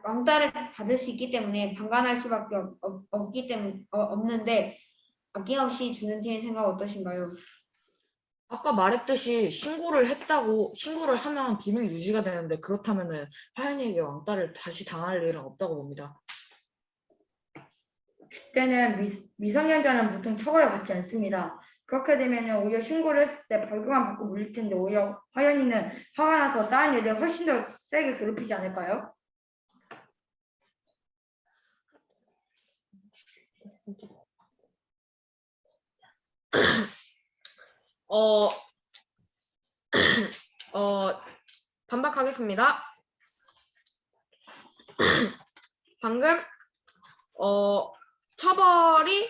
왕따를 받을 수 있기 때문에 방관할 수밖에 없는데 아낌없이 주는 팀의 생각은 어떠신가요? 아까 말했듯이 신고를 하면 비밀 유지가 되는데 그렇다면은 화연이에게 왕따를 다시 당할 일은 없다고 봅니다. 그때는 미성년자는 보통 처벌을 받지 않습니다. 그렇게 되면 오히려 신고를 했을 때 벌금만 받고 물릴 텐데 오히려 화연이는 화가 나서 다른 애들 훨씬 더 세게 괴롭히지 않을까요? 어, 반박하겠습니다. 방금 처벌이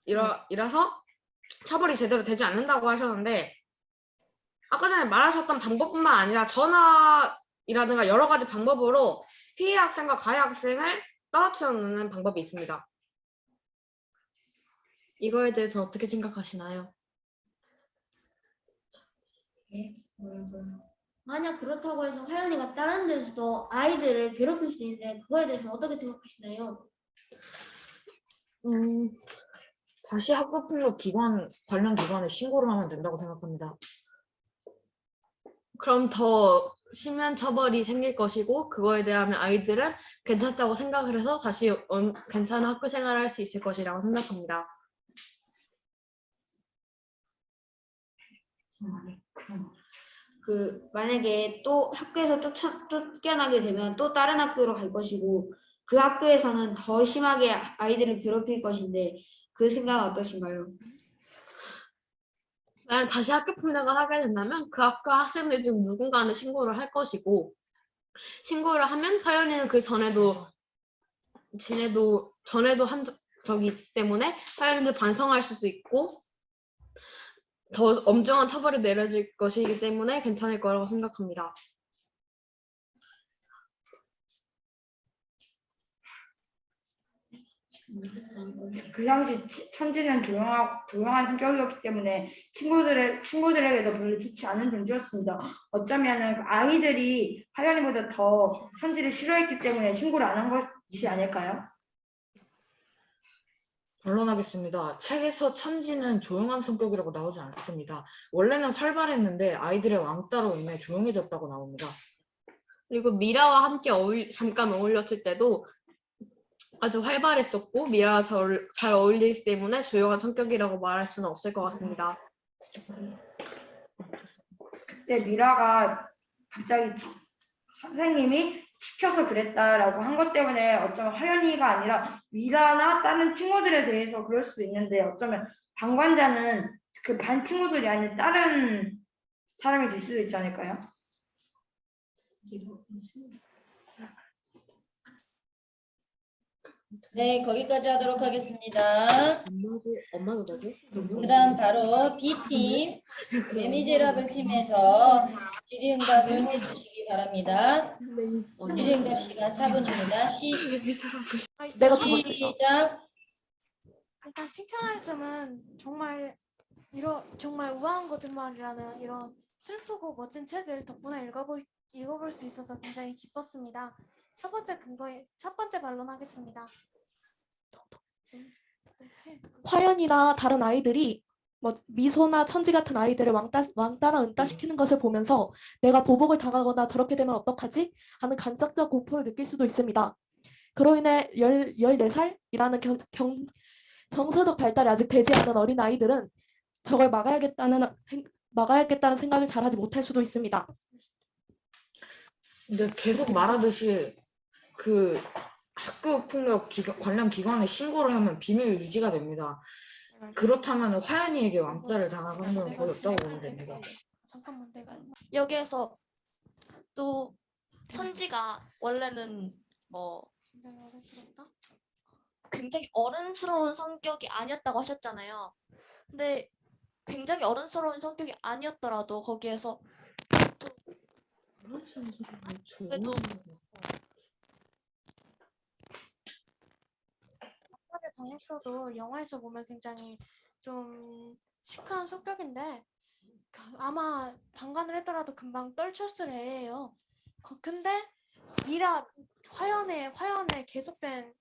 촉법소년이라서 처벌이 제대로 되지 않는다고 하셨는데 아까 전에 말하셨던 방법뿐만 아니라 전화이라든가 여러 가지 방법으로 피해 학생과 가해 학생을 떨어뜨려 놓는 방법이 있습니다. 이거에 대해서 어떻게 생각하시나요? 만약 그렇다고 해서 화연이가 다른 데서도 아이들을 괴롭힐 수 있는데 그거에 대해서 어떻게 생각하시나요? 다시 학교폭력 관련 기관에 신고를 하면 된다고 생각합니다. 그럼 더 심한 처벌이 생길 것이고 그거에 대한 아이들은 괜찮다고 생각을 해서 다시 괜찮은 학교 생활을 할 수 있을 것이라고 생각합니다. 만약에 또 학교에서 쫓겨나게 되면 또 다른 학교로 갈 것이고 그 학교에서는 더 심하게 아이들을 괴롭힐 것인데 그 생각은 어떠신가요? 만약 다시 학교 폭력을 하게 된다면 그 학교 학생들 중 누군가는 신고를 할 것이고 신고를 하면 화연이는 그 전에도 한 적이 있기 때문에 화연이는 반성할 수도 있고 더 엄중한 처벌이 내려질 것이기 때문에 괜찮을 거라고 생각합니다. 그 당시 천지는 조용한 성격이었기 때문에 친구들에게도 별로 좋지 않은 존재였습니다. 어쩌면은 그 아이들이 화연이보다 더 천지를 싫어했기 때문에 신고를 안 한 것이 아닐까요? 반론하겠습니다. 책에서 천지는 조용한 성격이라고 나오지 않습니다. 원래는 활발했는데 아이들의 왕따로 인해 조용해졌다고 나옵니다. 그리고 미라와 함께 잠깐 어울렸을 때도 아주 활발했었고 미라와 잘 어울리기 때문에 조용한 성격이라고 말할 수는 없을 것 같습니다. 그때 미라가 갑자기 선생님이 시켜서 그랬다라고 한 것 때문에 어쩌면 화연이가 아니라 미라나 다른 친구들에 대해서 그럴 수도 있는데 어쩌면 방관자는 그 반 친구들이 아닌 다른 사람이 될 수도 있지 않을까요? 네, 거기까지 하도록 하겠습니다. 엄마도 나도? 그 다음 바로 B팀, 레미제라블 팀에서 질의응답을 해주시기 바랍니다. 질의응답 시간 4분입니다. 시작! 일단 칭찬할 점은 정말 우아한 거짓말이라는 이런 슬프고 멋진 책을 덕분에 읽어볼 수 있어서 굉장히 기뻤습니다. 첫 번째 반론하겠습니다. 화연이나 다른 아이들이 미소나 천지 같은 아이들을 왕따나 은따시키는 것을 보면서 내가 보복을 당하거나 저렇게 되면 어떡하지? 하는 간접적 공포를 느낄 수도 있습니다. 그로 인해 14살이라는 정서적 발달이 아직 되지 않은 어린 아이들은 저걸 막아야겠다는 생각을 잘하지 못할 수도 있습니다. 근데 계속 말하듯이 그 학교 폭력 관련 기관에 신고를 하면 비밀 유지가 됩니다. 그렇다면 화연이에게 왕따를 당할 확률은 거의 없다고 보면 됩니다. 잠깐만 내가 여기에서 또 천지가 원래는 굉장히 어른스러운 성격이 아니었다고 하셨잖아요. 근데 굉장히 어른스러운 성격이 아니었더라도 거기에서 그래도 왕따를 당했어도 영화에서 보면 굉장히 좀 시크한 성격인데 아마 방관을 했더라도 금방 떨쳤을 애예요. 근데 화연의 계속된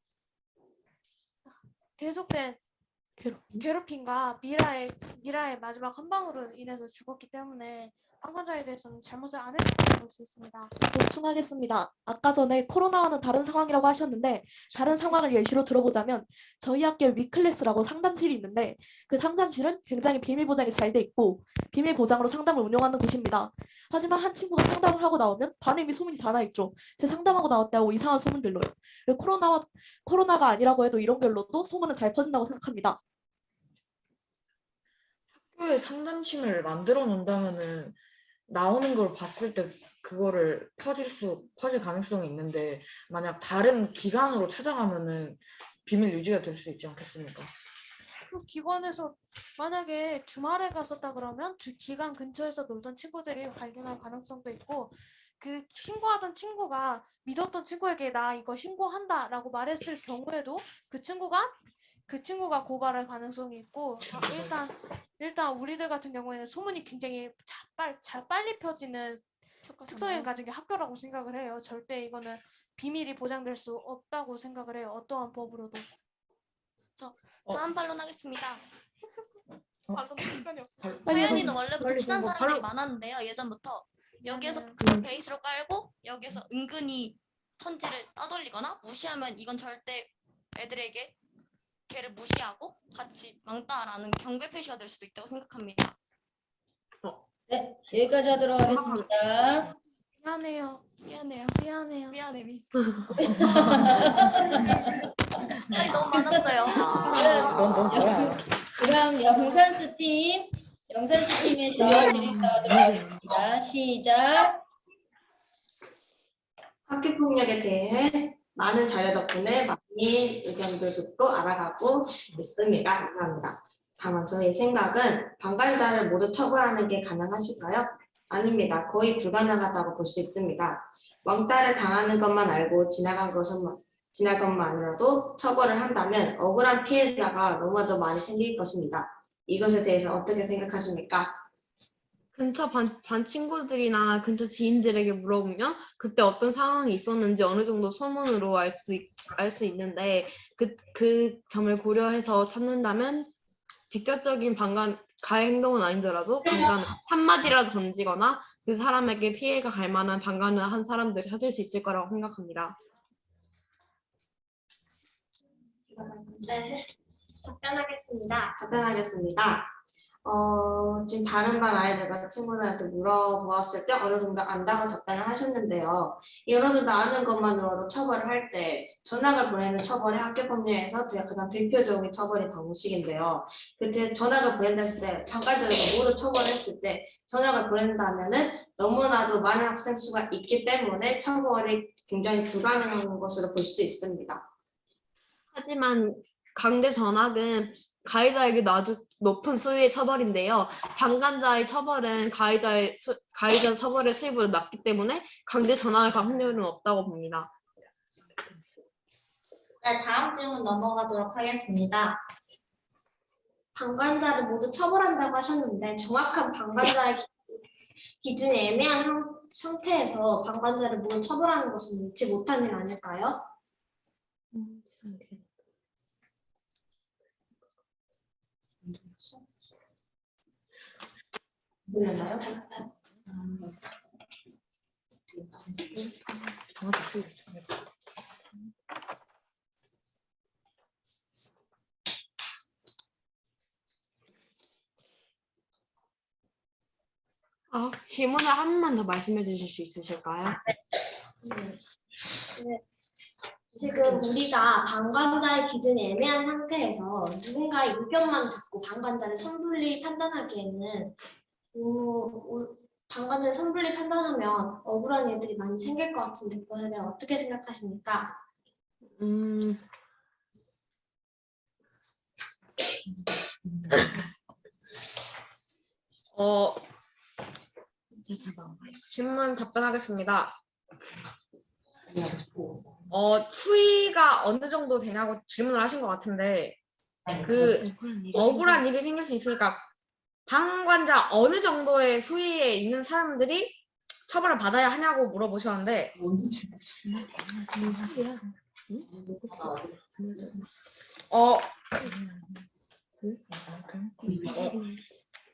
괴롭힘과 미라의 마지막 한 방으로 인해서 죽었기 때문에 방관자에 대해서는 잘못을 안 했다고 볼 수 있습니다. 보충하겠습니다. 아까 전에 코로나와는 다른 상황이라고 하셨는데 다른 상황을 예시로 들어보자면 저희 학교에 위클래스라고 상담실이 있는데 그 상담실은 굉장히 비밀 보장이 잘 돼 있고 비밀 보장으로 상담을 운영하는 곳입니다. 하지만 한 친구가 상담을 하고 나오면 반에 이미 소문이 다 나 있죠. 제 상담하고 나왔다고 이상한 소문 들러요. 코로나가 아니라고 해도 이런 걸로도 소문은 잘 퍼진다고 생각합니다. 학교에 상담팀을 만들어 놓는다면은 나오는 걸 봤을 때 그거를 퍼질 가능성이 있는데 만약 다른 기관으로 찾아가면은 비밀 유지가 될 수 있지 않겠습니까? 그 기관에서 만약에 주말에 갔었다 그러면 기관 근처에서 놀던 친구들이 발견할 가능성도 있고 그 신고하던 친구가 믿었던 친구에게 나 이거 신고한다라고 말했을 경우에도 그 친구가 고발할 가능성이 있고 일단 우리들 같은 경우에는 소문이 굉장히 빨리 펴지는 특성을 가진 게 학교라고 생각을 해요. 절대 이거는 비밀이 보장될 수 없다고 생각을 해요. 어떠한 법으로도. 다음 반론하겠습니다. 반론 시간이 없어. 서연이는 원래부터 빨리 친한 좀 사람들이 바로- 많았는데요. 예전부터 여기에서 베이스로 깔고 여기에서 은근히 선지를 따돌리거나 무시하면 이건 절대 애들에게 걔를 무시하고 같이 왕따라는 경계 표시가 될 수도 있다고 생각합니다. 네, 여기까지 하도록 하겠습니다. 미안해요. 미안해요. 미안해요. 미안해. 말이 너무 많았어요. 그럼 영산스 팀의 질의하도록 하겠습니다. 시작. 학교폭력에 대해 많은 자료 덕분에 많이 의견도 듣고 알아가고 있습니다. 감사합니다. 다만 저의 생각은 방관자를 모두 처벌하는 게 가능하실까요? 아닙니다. 거의 불가능하다고 볼 수 있습니다. 왕따를 당하는 것만 알고 지나간 것만으로도 처벌을 한다면 억울한 피해자가 너무나도 많이 생길 것입니다. 이것에 대해서 어떻게 생각하십니까? 근처 반 친구들이나 근처 지인들에게 물어보면 그때 어떤 상황이 있었는지 어느 정도 소문으로 알 수 있는데 그 점을 고려해서 찾는다면 직접적인 가해 행동은 아니더라도 방관 한마디라도 던지거나 그 사람에게 피해가 갈 만한 방관을 한 사람들이 찾을 수 있을 거라고 생각합니다. 네, 답변하겠습니다. 답변하겠습니다. 지금 다른 반 아이들과 친구들한테 물어보았을 때 어느 정도 안다고 답변을 하셨는데요. 어느 정도 아는 것만으로도 처벌을 할 때 전학을 보내는 처벌이 학교법령에서 가장 대표적인 처벌의 방식인데요. 그때 전학을 보낸다 했을 때 방관자들을 모두 처벌했을 때 전학을 보낸다면은 너무나도 많은 학생 수가 있기 때문에 처벌이 굉장히 불가능한 것으로 볼 수 있습니다. 하지만 강제 전학은 가해자에게 아주 높은 수위의 처벌인데요. 방관자의 처벌은 가해자 처벌의 수위보다 낮기 때문에 강제 전학을 갈 확률은 없다고 봅니다. 네, 다음 질문 넘어가도록 하겠습니다. 방관자를 모두 처벌한다고 하셨는데 정확한 방관자의 기준이 애매한 상태에서 방관자를 모두 처벌하는 것은 믿지 못한 일 아닐까요? 들렸나요? 질문을 한 번만 더 말씀해 주실 수 있으실까요? 네. 지금 우리가 방관자의 기준이 애매한 상태에서 누군가의 의견만 듣고 방관자를 선불리 판단하기에는 방관자를 선불리 판단하면 억울한 일들이 많이 생길 것 같은데 그것에 대해 어떻게 생각하십니까? 질문 답변하겠습니다. 추이가 어느 정도 되냐고 질문을 하신 것 같은데 그 억울한 일이 생길 수 있으니까 방관자 어느 정도의 수위에 있는 사람들이 처벌을 받아야 하냐고 물어보셨는데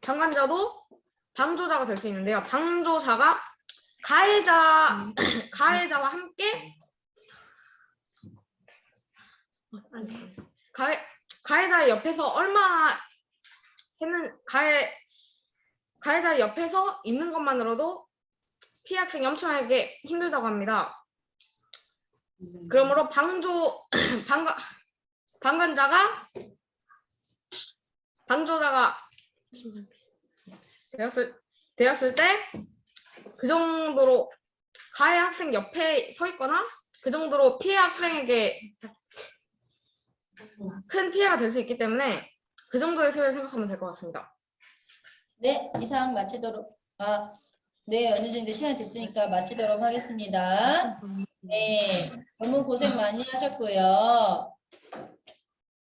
방관자도 방조자가 될 수 있는데요. 방조자가 가해자와 함께 가해자 옆에서 얼마나 가해자 옆에서 있는 것만으로도 피해 학생이 엄청나게 힘들다고 합니다. 그러므로 방조자가 되었을 때 그 정도로 가해 학생 옆에 서 있거나 그 정도로 피해 학생에게 큰 피해가 될 수 있기 때문에 그 정도의 소리를 생각하면 될 것 같습니다. 네, 이상 마치도록 네, 어느 정도 시간 됐으니까 마치도록 하겠습니다. 네, 너무 고생 많이 하셨고요.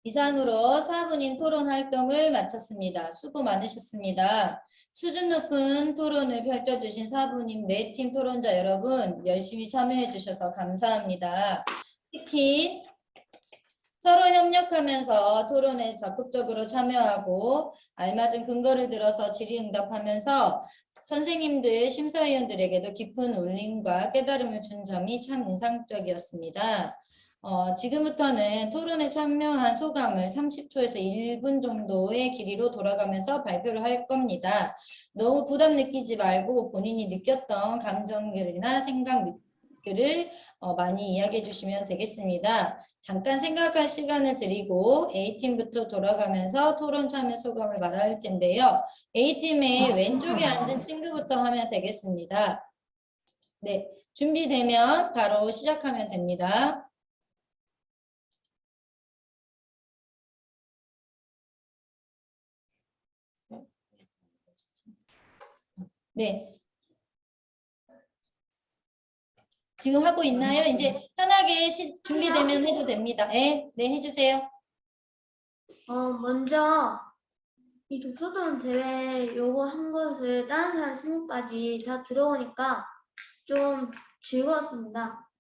이상으로 사부님 토론 활동을 마쳤습니다. 수고 많으셨습니다. 수준 높은 토론을 펼쳐주신 사부님 네 팀 토론자 여러분 열심히 참여해 주셔서 감사합니다. 특히 서로 협력하면서 토론에 적극적으로 참여하고 알맞은 근거를 들어서 질의응답하면서 선생님들, 심사위원들에게도 깊은 울림과 깨달음을 준 점이 참 인상적이었습니다. 지금부터는 토론에 참여한 소감을 30초에서 1분 정도의 길이로 돌아가면서 발표를 할 겁니다. 너무 부담 느끼지 말고 본인이 느꼈던 감정들이나 생각들을 많이 이야기해 주시면 되겠습니다. 잠깐 생각할 시간을 드리고 A팀부터 돌아가면서 토론 참여 소감을 말할 텐데요. A팀의 왼쪽에 앉은 친구부터 하면 되겠습니다. 네, 준비되면 바로 시작하면 됩니다. 네. 지금 하고 있나요? 이제 편하게 준비되면 해도 됩니다. 네, 네, 해주세요. 먼저 이 독서토론 대회 요거 한 것을 다른 사람 친구까지 다 들어오니까 좀 즐거웠습니다.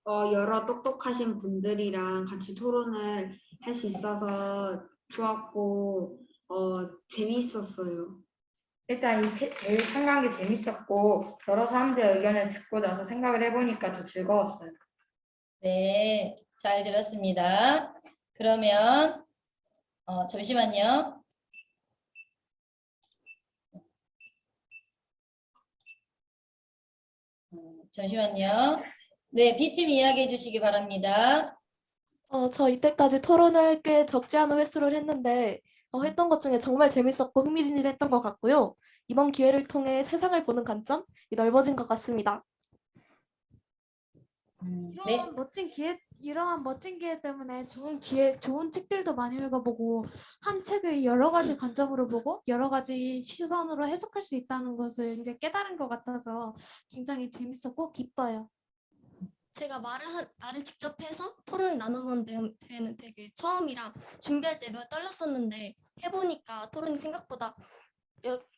여러 똑똑하신 분들이랑 같이 토론을 할 수 있어서 좋았고 재미있었어요. 일단 이 대회 참가한 게 재밌었고 여러 사람들의 의견을 듣고 나서 생각을 해보니까 더 즐거웠어요. 네, 잘 들었습니다. 그러면 잠시만요. 잠시만요. 네, B팀 이야기해 주시기 바랍니다. 저 이때까지 토론을 꽤 적지 않은 횟수를 했는데 했던 것 중에 정말 재밌었고 흥미진진했던 것 같고요. 이번 기회를 통해 세상을 보는 관점이 넓어진 것 같습니다. 네. 이러한 멋진 기회 때문에 좋은 책들도 많이 읽어보고 한 책을 여러 가지 관점으로 보고 여러 가지 시선으로 해석할 수 있다는 것을 이제 깨달은 것 같아서 굉장히 재밌었고 기뻐요. 제가 말을 직접 해서 토론을 나눠본 대회는 되게 처음이라 준비할 때 매우 떨렸었는데 해보니까 토론이 생각보다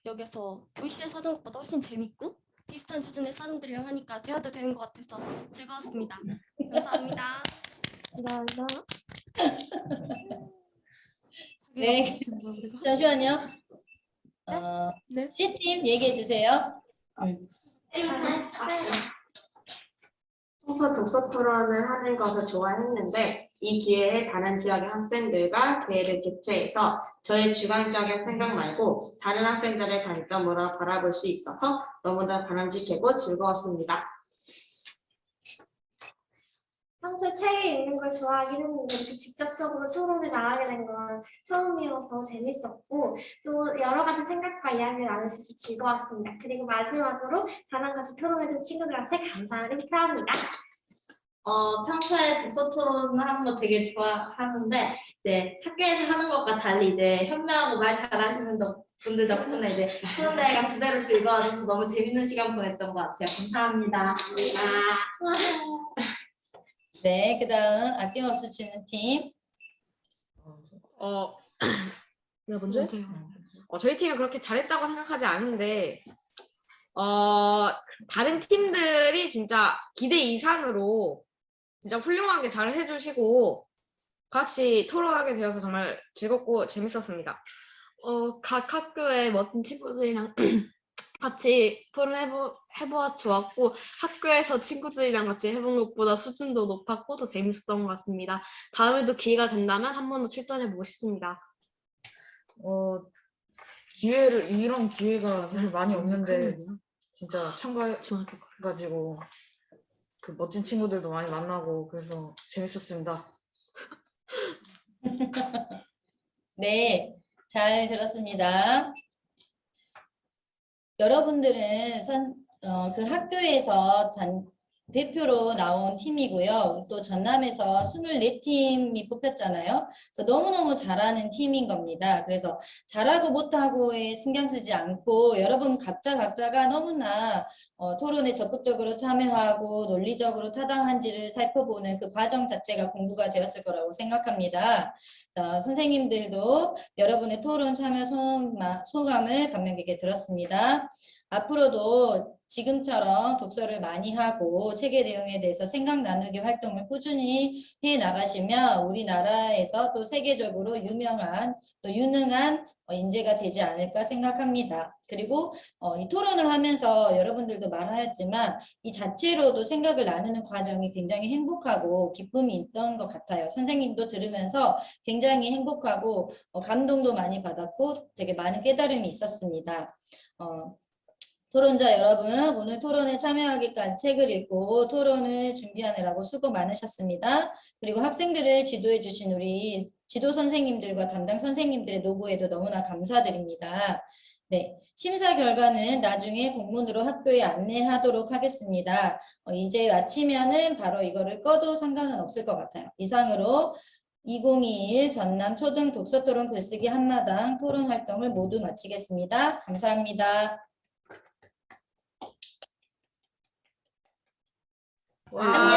여기서 교실에서 하던 것보다 훨씬 재밌고 비슷한 수준의 사람들이랑 하니까 대화도 되는 것 같아서 즐거웠습니다. 감사합니다. 감사합니다. 네, 잠시만요. 네? C팀 얘기해 주세요. 평소 독서 토론을 하는 것을 좋아했는데 이 기회에 다른 지역의 학생들과 대회를 개최해서 저의 주관적인 생각 말고 다른 학생들의 관점으로 바라볼 수 있어서 너무나 바람직하고 즐거웠습니다. 평소에 책을 읽는 걸 좋아하긴 했는데 이렇게 직접적으로 토론에 나가게 된 건 처음이어서 재밌었고 또 여러 가지 생각과 이야기를 나눌 수 있어서 즐거웠습니다. 그리고 마지막으로 저랑 같이 토론해준 친구들한테 감사를 표합니다. 평소에 독서 토론 하는 거 되게 좋아하는데 이제 학교에서 하는 것과 달리 이제 현명하고 말 잘하시는 분들 덕분에 이제 수능대회가 2배로 즐거워져서 너무 재밌는 시간 보냈던 것 같아요. 감사합니다. 네, 그다음 아낌없이 주는 팀. 내가 먼저? 저희 팀이 그렇게 잘했다고 생각하지 않은데 다른 팀들이 진짜 기대 이상으로 진짜 훌륭하게 잘 해주시고 같이 토론하게 되어서 정말 즐겁고 재밌었습니다. 각 학교의 멋진 친구들이랑 같이 토론해보아 좋았고 학교에서 친구들이랑 같이 해본 것보다 수준도 높았고 더 재밌었던 것 같습니다. 다음에도 기회가 된다면 한 번 더 출전해보고 싶습니다. 이런 기회가 사실 많이 없는데 진짜 참가해가지고 그 멋진 친구들도 많이 만나고 그래서 재밌었습니다. 네, 잘 들었습니다. 여러분들은 그 학교에서 대표로 나온 팀이고요. 또 전남에서 24팀이 뽑혔잖아요. 그래서 너무너무 잘하는 팀인 겁니다. 그래서 잘하고 못하고에 신경 쓰지 않고 여러분 각자가 너무나 토론에 적극적으로 참여하고 논리적으로 타당한지를 살펴보는 그 과정 자체가 공부가 되었을 거라고 생각합니다. 자, 선생님들도 여러분의 토론 참여 소감을 감명 깊게 들었습니다. 앞으로도 지금처럼 독서를 많이 하고 책의 내용에 대해서 생각 나누기 활동을 꾸준히 해 나가시면 우리나라에서 또 세계적으로 유명한 또 유능한 인재가 되지 않을까 생각합니다. 그리고 이 토론을 하면서 여러분들도 말하였지만 이 자체로도 생각을 나누는 과정이 굉장히 행복하고 기쁨이 있던 것 같아요. 선생님도 들으면서 굉장히 행복하고 감동도 많이 받았고 되게 많은 깨달음이 있었습니다. 토론자 여러분, 오늘 토론에 참여하기까지 책을 읽고 토론을 준비하느라고 수고 많으셨습니다. 그리고 학생들을 지도해 주신 우리 지도 선생님들과 담당 선생님들의 노고에도 너무나 감사드립니다. 네, 심사 결과는 나중에 공문으로 학교에 안내하도록 하겠습니다. 이제 마치면은 바로 이거를 꺼도 상관은 없을 것 같아요. 이상으로 2021 전남 초등 독서토론 글쓰기 한마당 토론 활동을 모두 마치겠습니다. 감사합니다. 와.